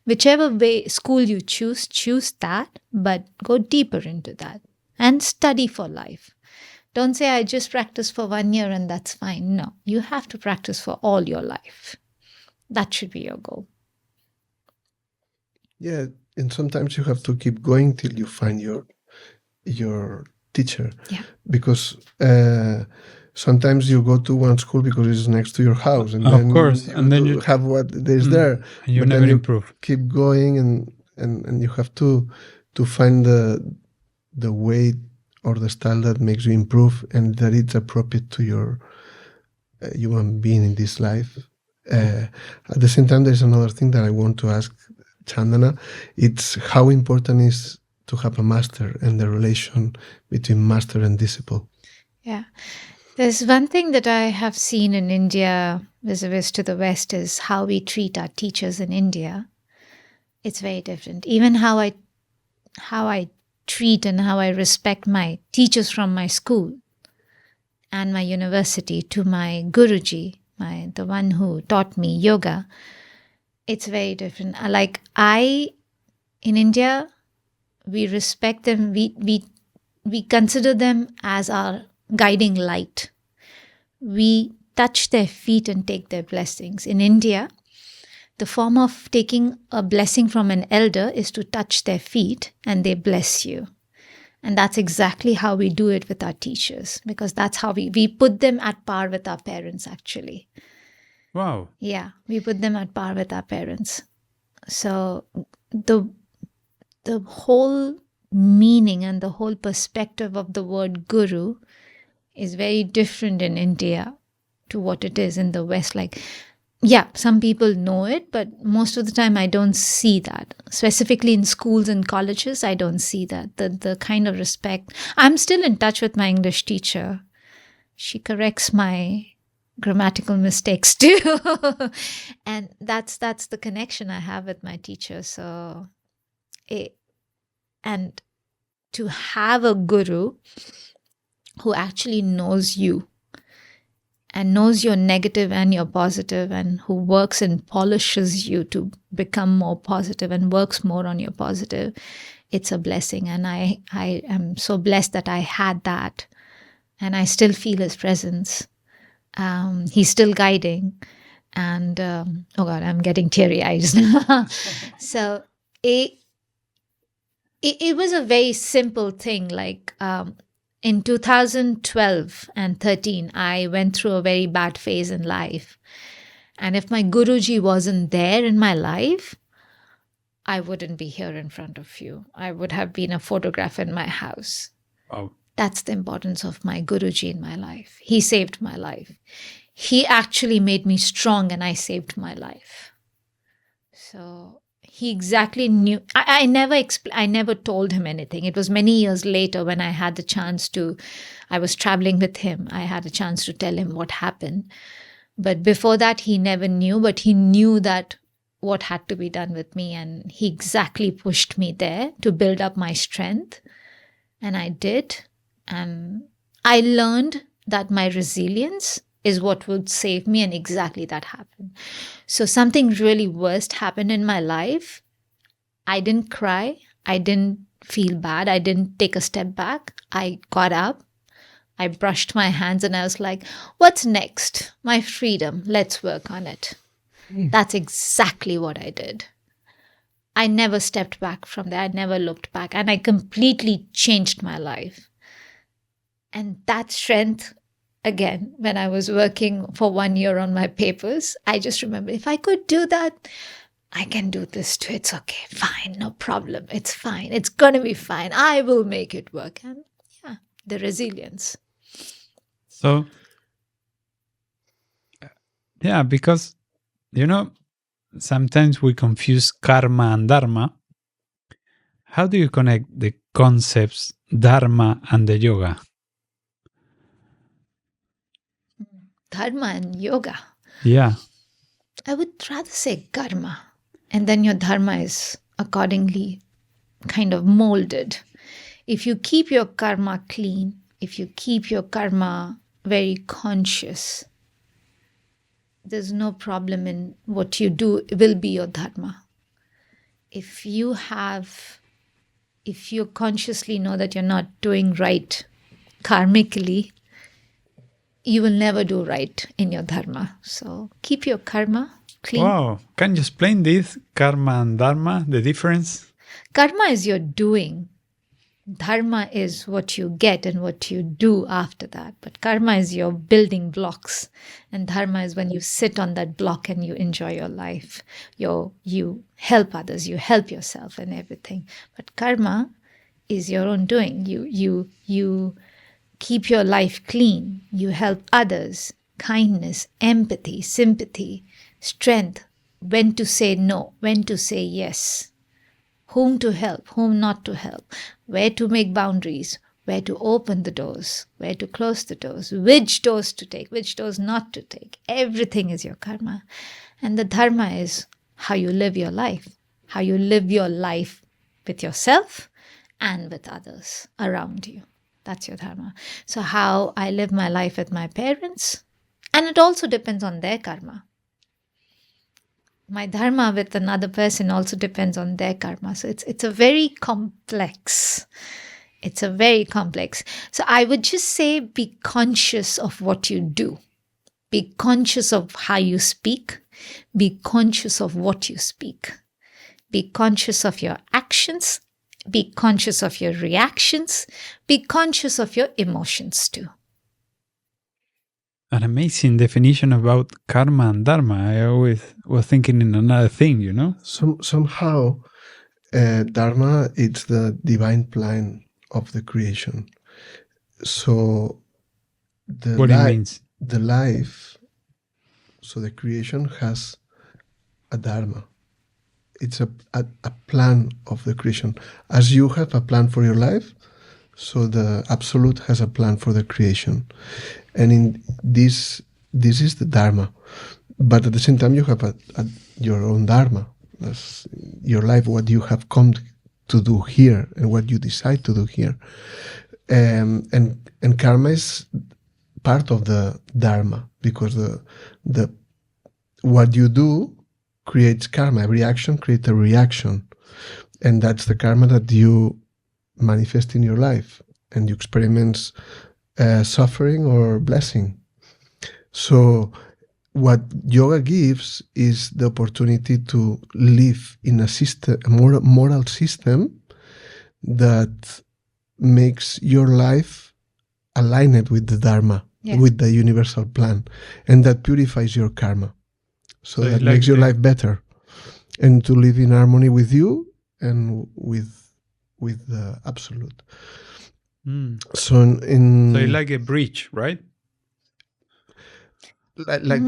S1: Whichever way school you choose that, but go deeper into that and study for life. Don't say, I just practice for 1 year and that's fine. No, you have to practice for all your life. That should be your goal.
S2: Yeah, and sometimes you have to keep going till you find your teacher.
S1: Yeah.
S2: Because sometimes you go to one school because it's next to your house, and
S4: of course, and then you
S2: have what there's there.
S4: And you
S2: but
S4: never
S2: then you
S4: improve.
S2: Keep going, and you have to find the way or the style that makes you improve and that it's appropriate to your human being in this life. At the same time, there's another thing that I want to ask Chandana. It's how important is to have a master and the relation between master and disciple.
S1: Yeah. There's one thing that I have seen in India vis-a-vis to the West is how we treat our teachers in India. It's very different. Even how I treat and how I respect my teachers from my school and my university to my Guruji, the one who taught me yoga, it's very different. In India, we respect them. We consider them as our guiding light. We touch their feet and take their blessings. In India, the form of taking a blessing from an elder is to touch their feet and they bless you. And that's exactly how we do it with our teachers, because that's how we put them at par with our parents, actually.
S4: Wow.
S1: Yeah, we put them at par with our parents. So the whole meaning and the whole perspective of the word guru is very different in India to what it is in the West. Yeah, some people know it, but most of the time I don't see that. Specifically in schools and colleges, I don't see that. The kind of respect. I'm still in touch with my English teacher. She corrects my grammatical mistakes too. And that's the connection I have with my teacher. So, and to have a guru who actually knows you and knows your negative and your positive, and who works and polishes you to become more positive and works more on your positive, it's a blessing. And I am so blessed that I had that, and I still feel his presence. He's still guiding, and oh God, I'm getting teary-eyed now. So It was a very simple thing. Like in 2012 and 13, I went through a very bad phase in life. And if my Guruji wasn't there in my life, I wouldn't be here in front of you. I would have been a photograph in my house.
S4: Wow.
S1: That's the importance of my Guruji in my life. He saved my life. He actually made me strong, and I saved my life. So he exactly knew. I never told him anything. It was many years later when I had the chance to, I was traveling with him. I had a chance to tell him what happened. But before that, he never knew, but he knew that what had to be done with me. And he exactly pushed me there to build up my strength. And I did. And I learned that my resilience is what would save me, and exactly that happened. So something really worst happened in my life. I didn't cry. I didn't feel bad. I didn't take a step back. I got up. I brushed my hands and I was like, what's next? My freedom. Let's work on it. That's exactly what I did. I never stepped back from there. I never looked back. And I completely changed my life. And that strength, again, when I was working for 1 year on my papers, I just remember, if I could do that, I can do this too. It's okay. Fine. No problem. It's fine. It's going to be fine. I will make it work. And yeah, the resilience.
S4: So, yeah, because, sometimes we confuse karma and dharma. How do you connect the concepts dharma and the yoga?
S1: Dharma and yoga.
S4: Yeah.
S1: I would rather say karma. And then your dharma is accordingly kind of molded. If you keep your karma clean, if you keep your karma very conscious, there's no problem in what you do. It will be your dharma. If you consciously know that you're not doing right karmically, you will never do right in your dharma. So keep your karma clean.
S4: Wow. Can you explain this, karma and dharma, the difference?
S1: Karma is your doing. Dharma is what you get and what you do after that. But karma is your building blocks. And dharma is when you sit on that block and you enjoy your life. You help others, you help yourself and everything. But karma is your own doing. You keep your life clean. You help others. Kindness, empathy, sympathy, strength. When to say no, when to say yes. Whom to help, whom not to help. Where to make boundaries, where to open the doors, where to close the doors, which doors to take, which doors not to take. Everything is your karma. And the dharma is how you live your life. How you live your life with yourself and with others around you. That's your dharma. So how I live my life with my parents, and it also depends on their karma. My dharma with another person also depends on their karma. So it's a very complex. So I would just say be conscious of what you do. Be conscious of how you speak. Be conscious of what you speak. Be conscious of your actions. Be conscious of your reactions. Be conscious of your emotions too.
S4: An amazing definition about karma and dharma. I always was thinking in another thing,
S2: Somehow, dharma is the divine plan of the creation. So,
S4: what it means?
S2: The life, so the creation has a dharma. It's a plan of the creation. As you have a plan for your life, so the Absolute has a plan for the creation. And in this is the dharma. But at the same time, you have your own dharma. That's your life, what you have come to do here and what you decide to do here. And karma is part of the dharma, because the what you do creates karma. Every action creates a reaction. And that's the karma that you manifest in your life. And you experience suffering or blessing. So what yoga gives is the opportunity to live in a system, a moral system that makes your life aligned with the dharma, with the universal plan, and that purifies your karma. So that makes your life better, and to live in harmony with you and with the absolute. So
S4: it's like a bridge, right?
S2: Like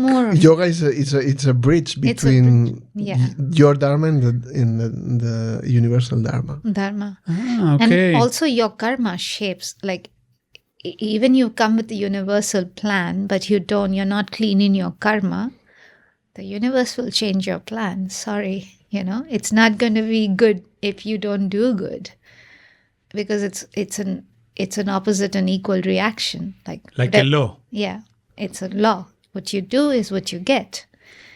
S2: yoga is a bridge between your dharma and the universal dharma.
S1: Okay. And also your karma shapes, like even you come with the universal plan, but you're not clean in your karma, the universe will change your plan. Sorry, it's not going to be good if you don't do good, because it's an opposite and equal reaction. Like a
S4: law.
S1: Yeah, it's a law. What you do is what you get.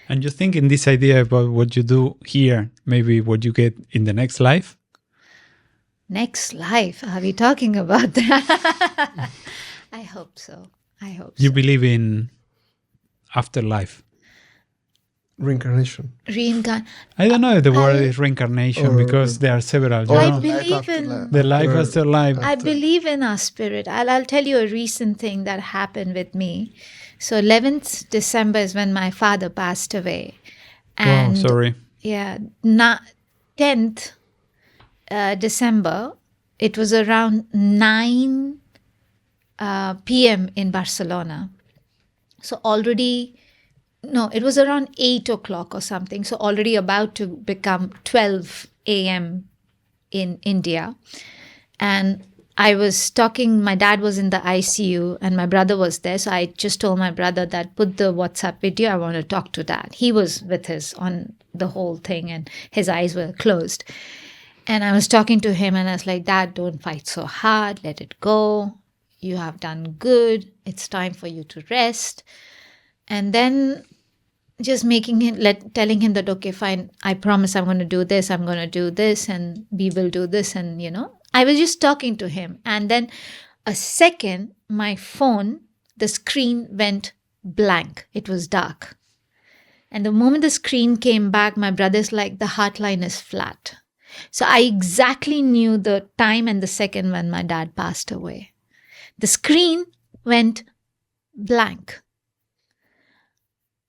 S4: And you think in this idea about what you do here, maybe what you get in the next life?
S1: Next life? Are we talking about that? I hope so.
S4: You believe in afterlife?
S2: Reincarnation.
S4: I don't know if the word is reincarnation, because there are several.
S1: I believe in
S4: the life after life.
S1: I believe in our spirit. I'll tell you a recent thing that happened with me. So 11th December is when my father passed away. And
S4: sorry.
S1: Yeah. 10th December, it was around 9 p.m. in Barcelona. So it was around 8 o'clock or something. So already about to become 12 a.m. in India. And I was talking, my dad was in the ICU and my brother was there. So I just told my brother that put the WhatsApp video, I want to talk to Dad. He was with us on the whole thing and his eyes were closed. And I was talking to him and I was like, Dad, don't fight so hard. Let it go. You have done good. It's time for you to rest. And then just telling him that, okay, fine, I promise I'm going to do this. I'm going to do this and we will do this. And, I was just talking to him. And then a second, my phone, the screen went blank. It was dark. And the moment the screen came back, my brother's like, the heart line is flat. So I exactly knew the time and the second when my dad passed away. The screen went blank.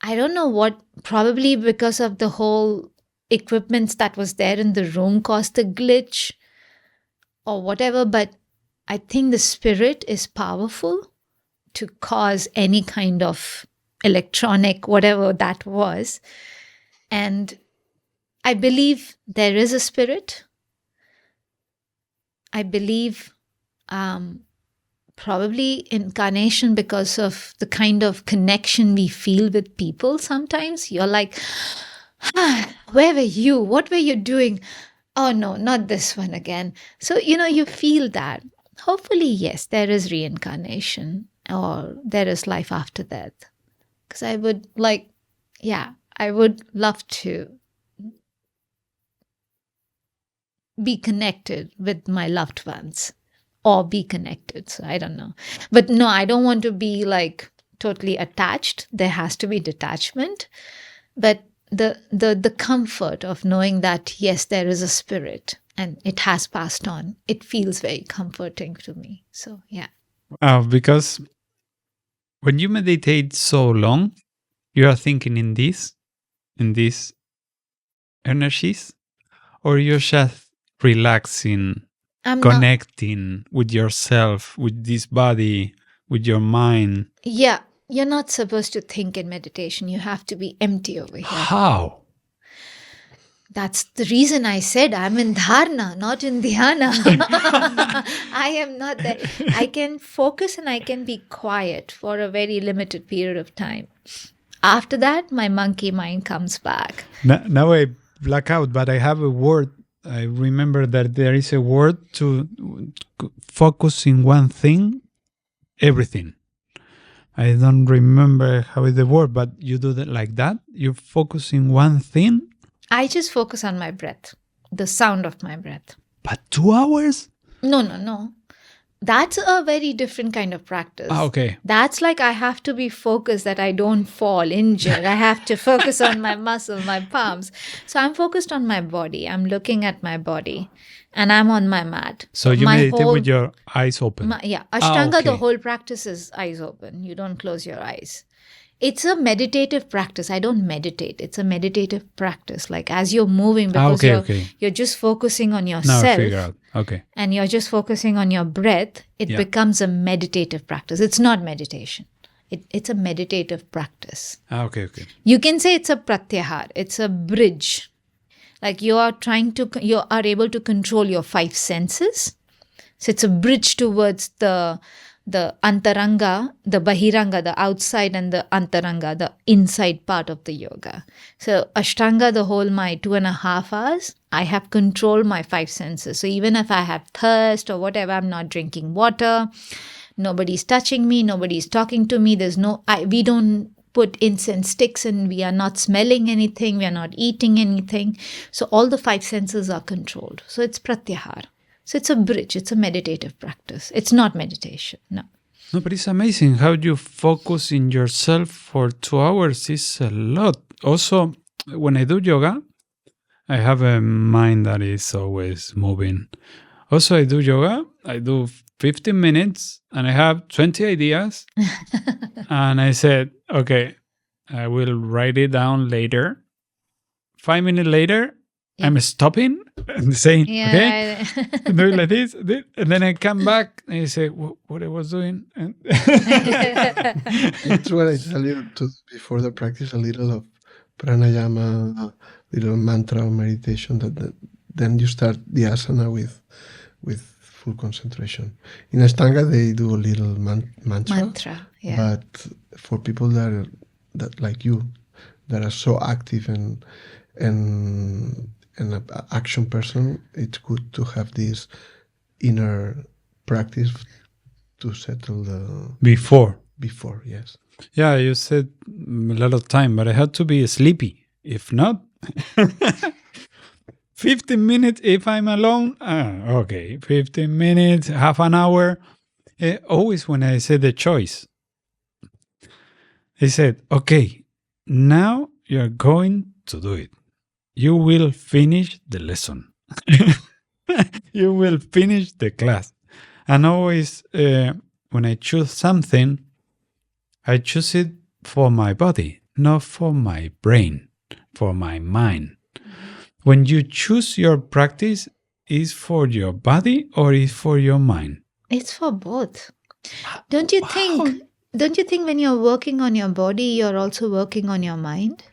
S1: I don't know what, probably because of the whole equipment that was there in the room caused the glitch or whatever, but I think the spirit is powerful to cause any kind of electronic, whatever that was. And I believe there is a spirit. I believe probably incarnation because of the kind of connection we feel with people sometimes. You're like, where were you? What were you doing? Oh no, not this one again. So, you feel that. Hopefully, yes, there is reincarnation or there is life after death. Because I would I would love to be connected with my loved ones or be connected. So I don't know. But no, I don't want to be like totally attached. There has to be detachment. But the comfort of knowing that, yes, there is a spirit and it has passed on. It feels very comforting to me. So, yeah.
S4: Because when you meditate so long, you are thinking in these energies, or you're just relaxing, connecting with yourself, with this body, with your mind.
S1: Yeah. You're not supposed to think in meditation. You have to be empty over here.
S4: How?
S1: That's the reason I said I'm in dharna, not in dhyana. I am not there. I can focus and I can be quiet for a very limited period of time. After that, my monkey mind comes back.
S4: Now I black out, but I have a word. I remember that there is a word to focus in one thing, everything. I don't remember how is the word, but you do that like that? You focus in one thing?
S1: I just focus on my breath, the sound of my breath.
S4: But 2 hours?
S1: No. That's a very different kind of practice.
S4: Okay.
S1: That's like I have to be focused that I don't fall injured. I have to focus on my muscle, my palms. So I'm focused on my body. I'm looking at my body and I'm on my mat.
S4: So you meditate with your eyes open?
S1: Ashtanga, the whole practice is eyes open. You don't close your eyes. It's a meditative practice. I don't meditate. It's a meditative practice. Like as you're moving, because you're just focusing on yourself.
S4: Now I figure out. Okay.
S1: And you're just focusing on your breath, it becomes a meditative practice. It's not meditation. It's a meditative practice.
S4: Okay.
S1: You can say it's a pratyahar. It's a bridge. Like you are able to control your 5 senses. So it's a bridge towards the antaranga, the bahiranga, the outside, and the antaranga, the inside part of the yoga. So Ashtanga, the whole my 2.5 hours, I have controlled my 5 senses. So even if I have thirst or whatever, I'm not drinking water, nobody's touching me, nobody's talking to me, we don't put incense sticks and we are not smelling anything, we are not eating anything. So all the 5 senses are controlled. So it's pratyahar. So it's a bridge. It's a meditative practice. It's not meditation. No.
S4: No, but it's amazing how you focus in yourself for 2 hours. It's a lot. Also, when I do yoga, I have a mind that is always moving. Also, I do yoga. I do 15 minutes and I have 20 ideas. And I said, okay, I will write it down later. 5 minutes later, I'm stopping and saying, okay, do it like this. And then I come back and I say, what I was doing. And
S2: That's what I tell you before the practice, a little of pranayama, a little mantra or meditation. Then you start the asana with full concentration. In Ashtanga, they do a little mantra. But for people that like you, that are so active and an action person, it's good to have this inner practice to settle the... Before, yes.
S4: Yeah, you said a lot of time, but I had to be sleepy. If not, 15 minutes if I'm alone. Okay, 15 minutes, half an hour. Always when I said the choice, I said, okay, now you're going to do it. You will finish the lesson. You will finish the class. And always, when I choose something, I choose it for my body, not for my brain, for my mind. When you choose your practice, is for your body or is for your mind?
S1: It's for both. Don't you think when you're working on your body, you're also working on your mind?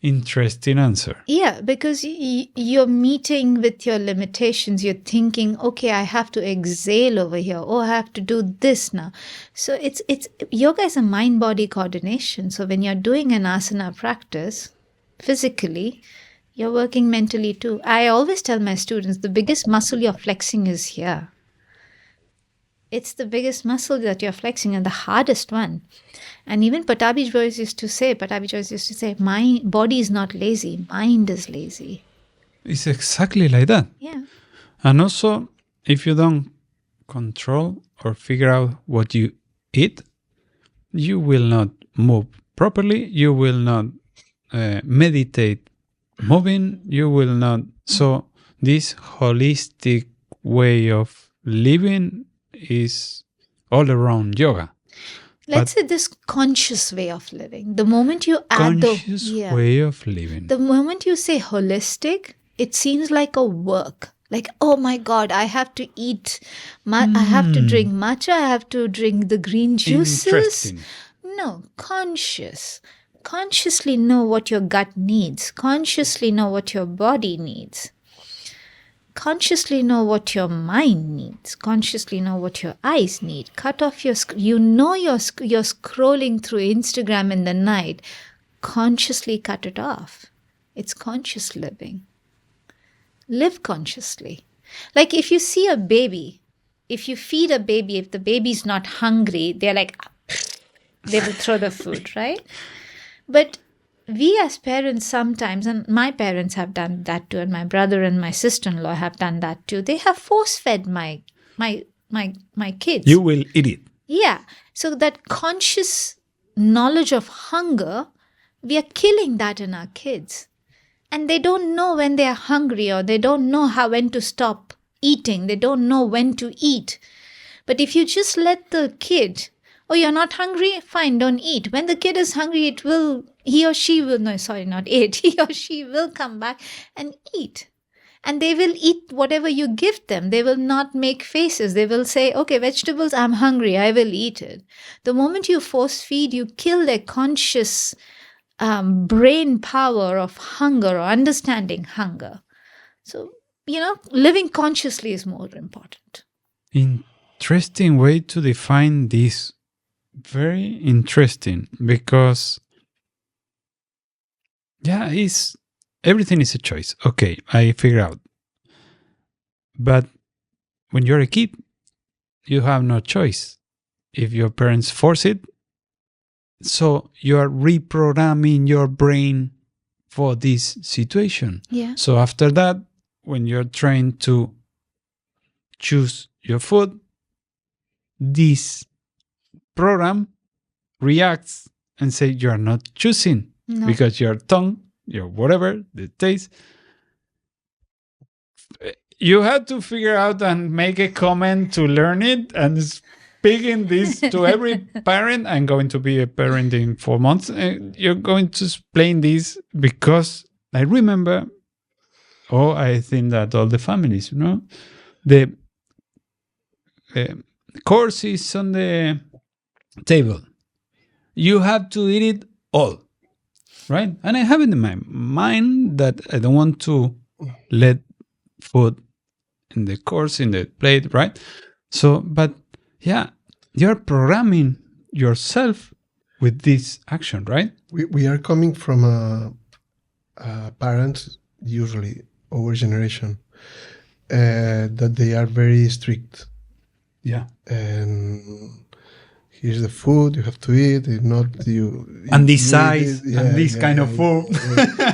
S4: Interesting answer.
S1: Yeah, because you're meeting with your limitations. You're thinking, okay, I have to exhale over here. Oh, I have to do this now. So it's yoga is a mind-body coordination. So when you're doing an asana practice, physically, you're working mentally too. I always tell my students, the biggest muscle you're flexing is here. It's the biggest muscle that you're flexing and the hardest one. And even Pattabhi Jois used to say, my body is not lazy, mind is lazy.
S4: It's exactly like that.
S1: Yeah.
S4: And also, if you don't control or figure out what you eat, you will not move properly. You will not meditate moving. You will not. So this holistic way of living is all around yoga.
S1: Let's say this conscious way of living. The moment you add
S4: conscious way of living.
S1: The moment you say holistic, it seems like a work. Like, oh my God, I have to eat, I have to drink matcha, I have to drink the green juices.
S4: Interesting.
S1: No, conscious. Consciously know what your gut needs. Consciously know what your body needs. Consciously know what your mind needs. Consciously know what your eyes need. Cut off your you're scrolling through Instagram in the night. Consciously cut it off. It's conscious living. Live consciously. Like if you see a baby, if you feed a baby, if the baby's not hungry, they're like, they will throw the food, right? But we as parents sometimes, and my parents have done that too, and my brother and my sister-in-law have done that too, they have force-fed my my kids.
S4: You will eat it.
S1: Yeah. So that conscious knowledge of hunger, we are killing that in our kids. And they don't know when they are hungry, or they don't know when to stop eating. They don't know when to eat. But if you just let the kid, oh, you're not hungry? Fine, don't eat. When the kid is hungry, he or she will come back and eat. And they will eat whatever you give them. They will not make faces. They will say, okay, vegetables, I'm hungry, I will eat it. The moment you force feed, you kill their conscious brain power of hunger or understanding hunger. So, living consciously is more important.
S4: Interesting way to define this. Very interesting, because everything is a choice. Okay, I figure out. But when you're a kid, you have no choice. If your parents force it, so you are reprogramming your brain for this situation.
S1: Yeah.
S4: So after that, when you're trying to choose your food, this program reacts and say you are not choosing because your tongue, your whatever, the taste. You had to figure out and make a comment to learn it and speaking this to every parent. I'm going to be a parent in 4 months. You're going to explain this because I remember, I think that all the families, the course is on the table. You have to eat it all, right? And I have it in my mind that I don't want to let food in the course, in the plate, right? So, but yeah, you're programming yourself with this action, right?
S2: We are coming from parents, usually our generation, that they are very strict.
S4: Yeah.
S2: And here's the food, you have to eat, if not you...
S4: And this size, and this kind of food.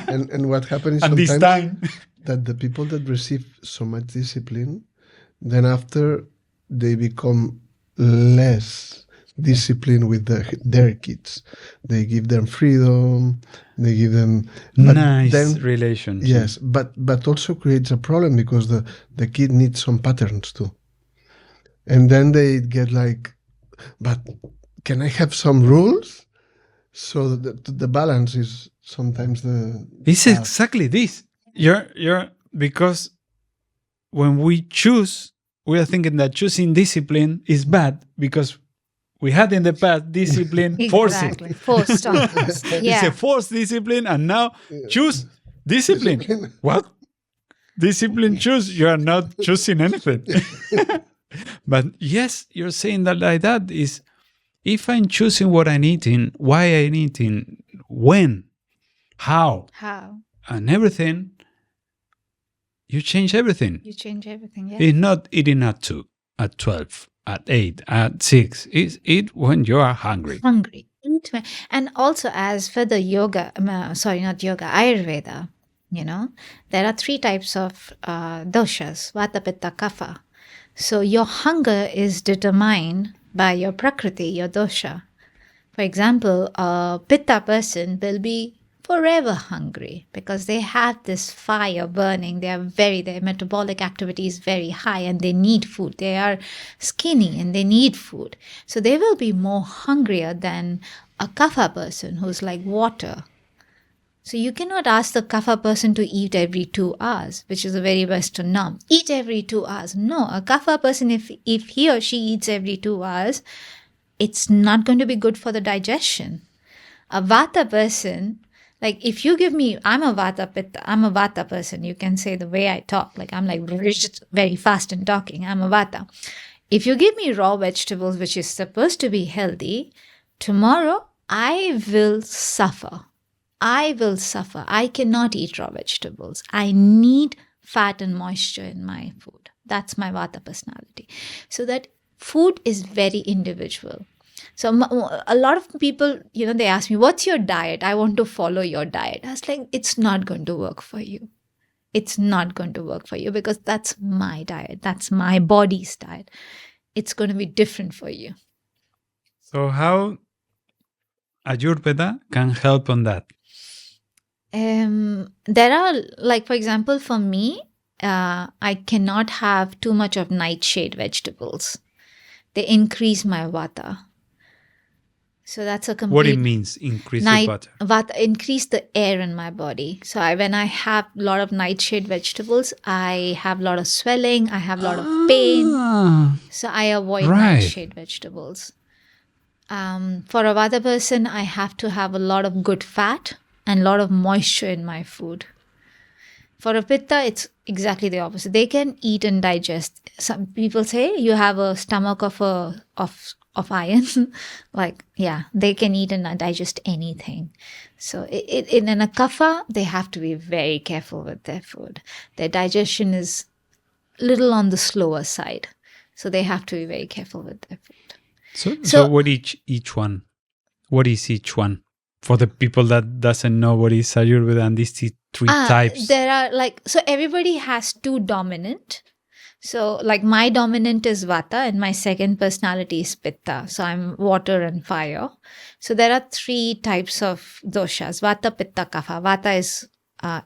S2: And what happens
S4: and
S2: sometimes...
S4: this time.
S2: that the people that receive so much discipline, then after they become less disciplined with their kids. They give them freedom, they give them...
S4: Nice relationship.
S2: Yes, but also creates a problem because the kid needs some patterns too. And then they get like, but can I have some rules? So the balance is sometimes the...
S4: It's exactly this. You're because when we choose, we are thinking that choosing discipline is bad because we had in the past discipline
S1: Exactly. Forced on us.
S4: It's a forced discipline, and now choose discipline. What? Discipline choose? You are not choosing anything. But yes, you're saying that like that is, if I'm choosing what I'm eating, why I'm eating, when, how, and everything, you change everything.
S1: You change everything, yeah.
S4: It's not eating at 2, at 12, at 8, at 6. It's eat when you are hungry.
S1: And also, as for the Ayurveda, there are 3 types of doshas, Vata, Pitta, Kapha. So your hunger is determined by your prakriti, your dosha. For example, a Pitta person will be forever hungry because they have this fire burning. Their metabolic activity is very high and they need food. They are skinny and they need food. So they will be more hungrier than a Kapha person who's like water. So you cannot ask the Kapha person to eat every 2 hours, which is a very Western norm. Eat every 2 hours. No, a Kapha person, if he or she eats every 2 hours, it's not going to be good for the digestion. A Vata person, like if you give me, I'm a Vata person. You can say the way I talk, like I'm like very fast in talking. I'm a Vata. If you give me raw vegetables, which is supposed to be healthy, tomorrow I will suffer. I cannot eat raw vegetables. I need fat and moisture in my food. That's my Vata personality. So that food is very individual. So a lot of people, they ask me, what's your diet? I want to follow your diet. I was like, it's not going to work for you. it's not going to work for you because that's my diet. That's my body's diet. It's going to be different for you.
S4: So how Ayurveda can help on that?
S1: There are, like, for example, for me, I cannot have too much of nightshade vegetables. They increase my vata. So that's a complete...
S4: What it means, increase the vata?
S1: Vata, increase the air in my body. So when I have a lot of nightshade vegetables, I have a lot of swelling, I have a lot of pain. So I avoid nightshade vegetables. For a vata person, I have to have a lot of good fat and a lot of moisture in my food. For a pitta, it's exactly the opposite. They can eat and digest. Some people say you have a stomach of iron. Like, yeah, they can eat and digest anything. So in a kapha, they have to be very careful with their food. Their digestion is a little on the slower side. So they have to be very careful with their food.
S4: So what each one? What is each one? For the people that doesn't know what is Ayurveda and these three types.
S1: There are so everybody has two dominant. So like my dominant is Vata and my second personality is Pitta. So I'm water and fire. So there are three types of doshas: Vata, Pitta, Kapha. Vata is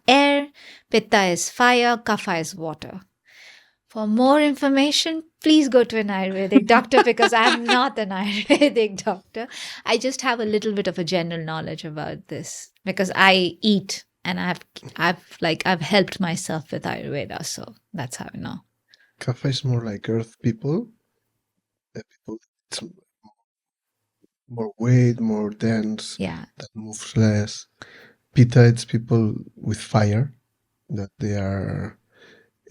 S1: air, Pitta is fire, Kapha is water. For more information, please go to an Ayurvedic doctor because I'm not an Ayurvedic doctor. I just have a little bit of a general knowledge about this because I eat and I've helped myself with Ayurveda. So that's how I know.
S2: Kapha is more like earth people. People with more weight, more dense, that moves less. Pitta, it's people with fire, that they are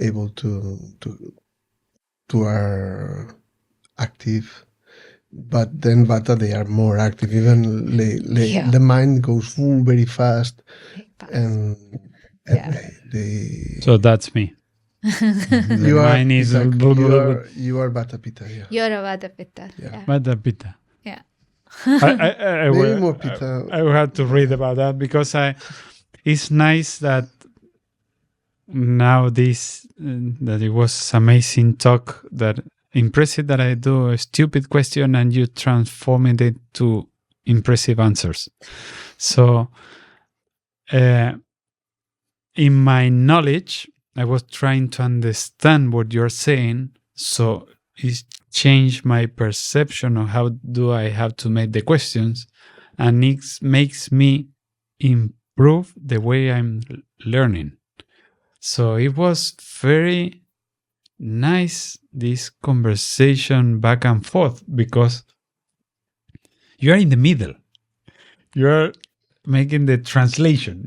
S2: able to are active. But then Vata, they are more active. Even the mind goes very fast. And they...
S4: So that's me.
S2: You are Vata Pitta. Yeah.
S1: You're a Vata Pitta.
S2: Yeah.
S4: Vata Pitta.
S1: Yeah.
S4: I
S2: Maybe more Pitta.
S4: I will have to read about that because it's nice that now that it was amazing talk, that impressive that I do a stupid question and you transform it to impressive answers. So in my knowledge, I was trying to understand what you're saying, so it changed my perception of how do I have to make the questions, and it makes me improve the way I'm learning. So it was very nice, this conversation back and forth, because you are in the middle. You are making the translation.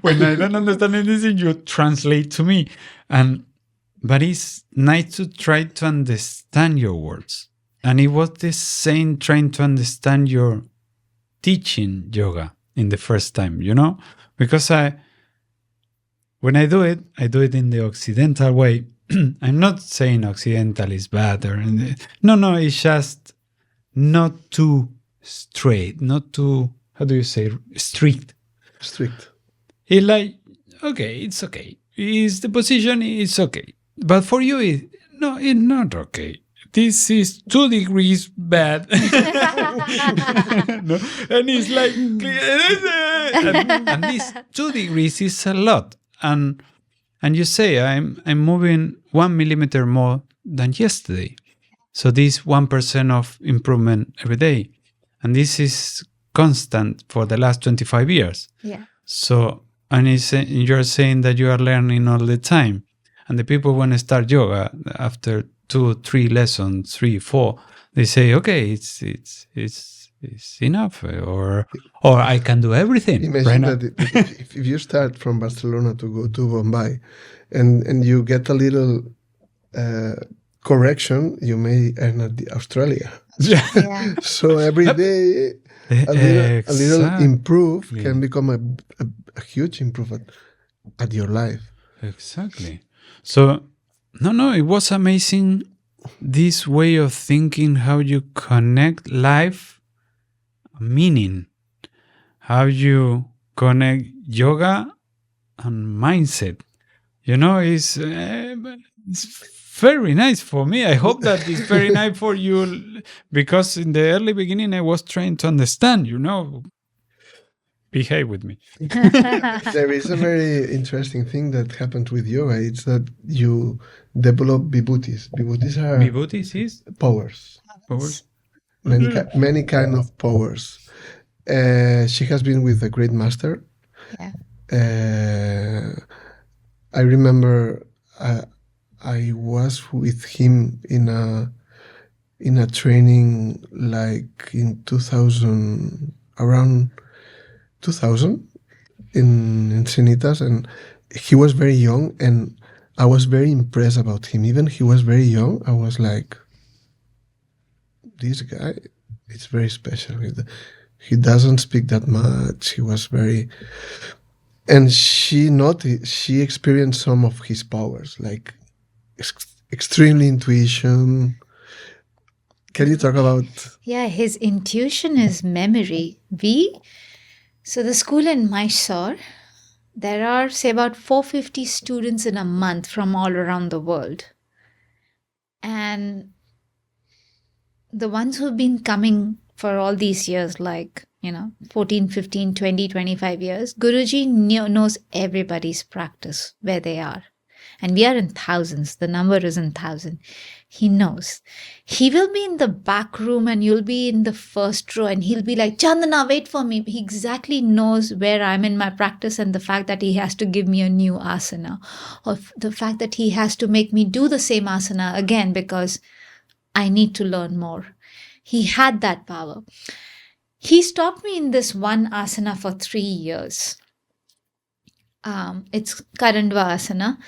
S4: When I don't understand anything, you translate to me. But it's nice to try to understand your words. And it was the same trying to understand your teaching yoga in the first time, because when I do it in the Occidental way. I'm not saying Occidental is bad no, it's just not too straight, not too, how do you say, strict. It's like, okay, it's okay. Is the position, it's okay. But for you, it's not okay. This is 2 degrees bad. No? And it's like, and this 2 degrees is a lot. And you say, I'm moving 1 millimeter more than yesterday. So this 1% of improvement every day. And this is constant for the last 25 years.
S1: Yeah.
S4: So, and you're saying that you are learning all the time. And the people want to start yoga after 2, 3 lessons, 3, 4, they say, okay, it's enough, or I can do everything.
S2: Imagine that if you start from Barcelona to go to Bombay, and you get a little correction, you may earn at Australia.
S1: Yeah.
S2: So every day, a little improve can become a huge improvement at your life.
S4: Exactly. So, no, it was amazing, this way of thinking, how you connect life, meaning, how you connect yoga and mindset. It's very nice for me. I hope that it's very nice for you, because in the early beginning I was trying to understand, behave with me.
S2: There is a very interesting thing that happened with yoga. It's that you develop vibhutis.
S4: Vibhutis is?
S2: Powers. Many kind of powers. She has been with a great master.
S1: Yeah.
S2: I remember I was with him in a training like in 2000, around 2000 in Cenitas, and he was very young, and I was very impressed about him. Even he was very young, I was like, this guy, it's very special. He doesn't speak that much. He was very... And she experienced some of his powers, like extremely intuition. Can you talk about?
S1: Yeah, his intuition is memory. So the school in Mysore, there are, say, about 450 students in a month from all around the world. And the ones who've been coming for all these years, like, 14, 15, 20, 25 years, Guruji knows everybody's practice, where they are. And we are in thousands. The number is in thousands. He knows. He will be in the back room and you'll be in the first row, and he'll be like, Chandana, wait for me. He exactly knows where I'm in my practice, and the fact that he has to give me a new asana, or the fact that he has to make me do the same asana again because I need to learn more. He had that power. He stopped me in this one asana for 3 years. It's Karandva asana.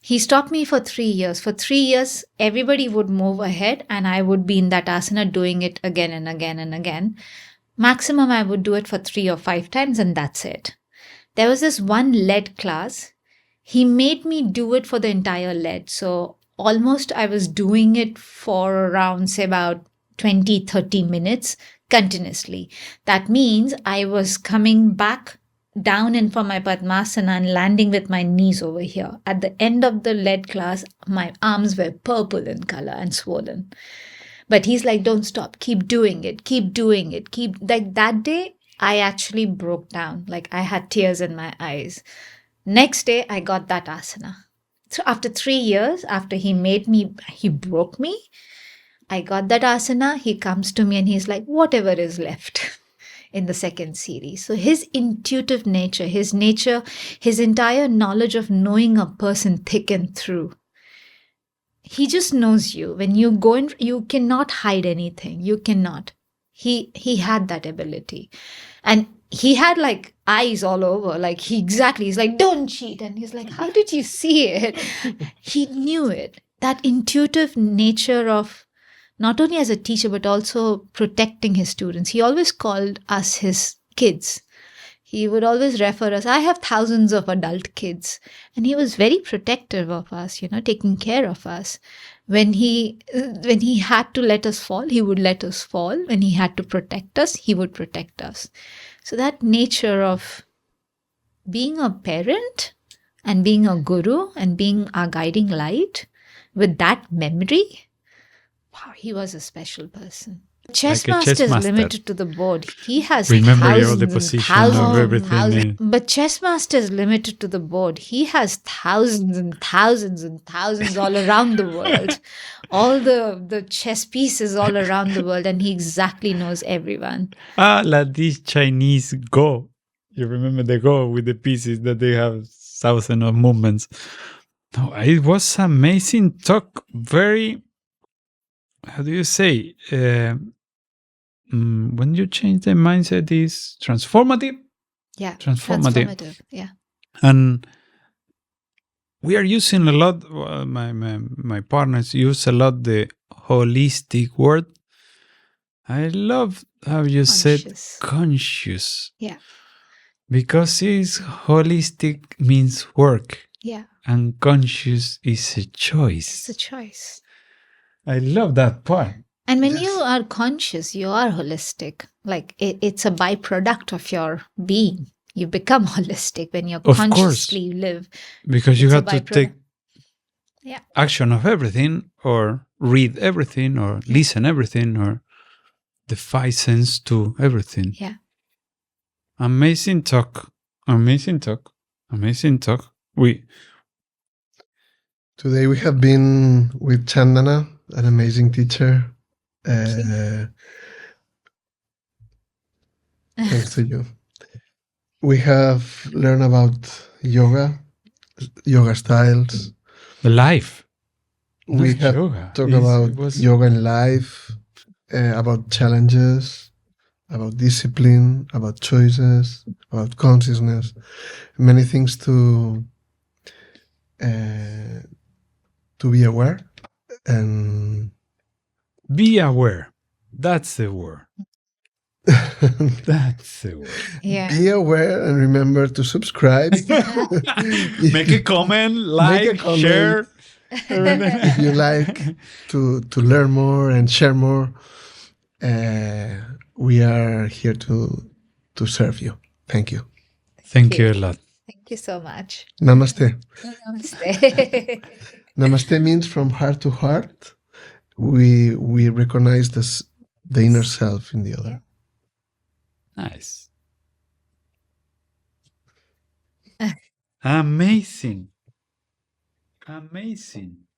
S1: He stopped me for 3 years. For 3 years, everybody would move ahead and I would be in that asana doing it again and again and again. Maximum, I would do it for 3 or 5 times and that's it. There was this one lead class. He made me do it for the entire lead. So almost I was doing it for around, say, about 20-30 minutes continuously. That means I was coming back down in for my Padmasana and landing with my knees over here. At the end of the lead class, my arms were purple in color and swollen. But he's like, don't stop, keep doing it, keep doing it, like that day, I actually broke down. Like I had tears in my eyes. Next day, I got that asana. So after 3 years, after he broke me, I got that asana. He comes to me and he's like, whatever is left in the second series. So his intuitive nature, his entire knowledge of knowing a person thick and through. He just knows you. When you go in, you cannot hide anything. You cannot. He had that ability. And he had like eyes all over. Like he's like, don't cheat. And he's like, how did you see it? He knew it. That intuitive nature of not only as a teacher, but also protecting his students. He always called us his kids. He would always refer us. I have thousands of adult kids. And he was very protective of us, taking care of us. When he had to let us fall, he would let us fall. When he had to protect us, he would protect us. So that nature of being a parent and being a guru and being our guiding light with that memory, wow, he was a special person. Chess master is limited to the board. He has
S4: all the positions of everything.
S1: But chess master is limited to the board. He has thousands and thousands and thousands all around the world. All the chess pieces all around the world, and he exactly knows everyone.
S4: Like this Chinese Go. You remember the Go with the pieces that they have thousands of movements. No, it was amazing talk. Very... How do you say? When you change the mindset, is transformative?
S1: Yeah.
S4: Transformative.
S1: Yeah.
S4: And we are using a lot, my partners use a lot the holistic word. I love how you said conscious.
S1: Yeah.
S4: Because it's holistic means work.
S1: Yeah.
S4: And conscious is a choice.
S1: It's a choice.
S4: I love that part.
S1: And when you are conscious, you are holistic. Like it's a byproduct of your being. You become holistic when you
S4: Of
S1: consciously live.
S4: Because you
S1: It's a
S4: have to take action of everything, or read everything, or listen everything, or the five sense to everything.
S1: Yeah.
S4: Amazing talk. Amazing talk. Amazing talk.
S2: Today we have been with Chandana, an amazing teacher. Thanks to you. We have learned about yoga styles.
S4: The life.
S2: We have talked about yoga in life, about challenges, about discipline, about choices, about consciousness, many things to be aware and
S4: be aware. That's the word. That's the word.
S1: Yeah.
S2: Be aware and remember to subscribe.
S4: Make a comment, like, share.
S2: If you like to learn more and share more, we are here to serve you. Thank you.
S4: Thank you a lot.
S1: Thank you so much.
S2: Namaste.
S1: Namaste.
S2: Namaste means from heart to heart. We recognize the inner self in the other.
S4: Nice. Amazing. Amazing.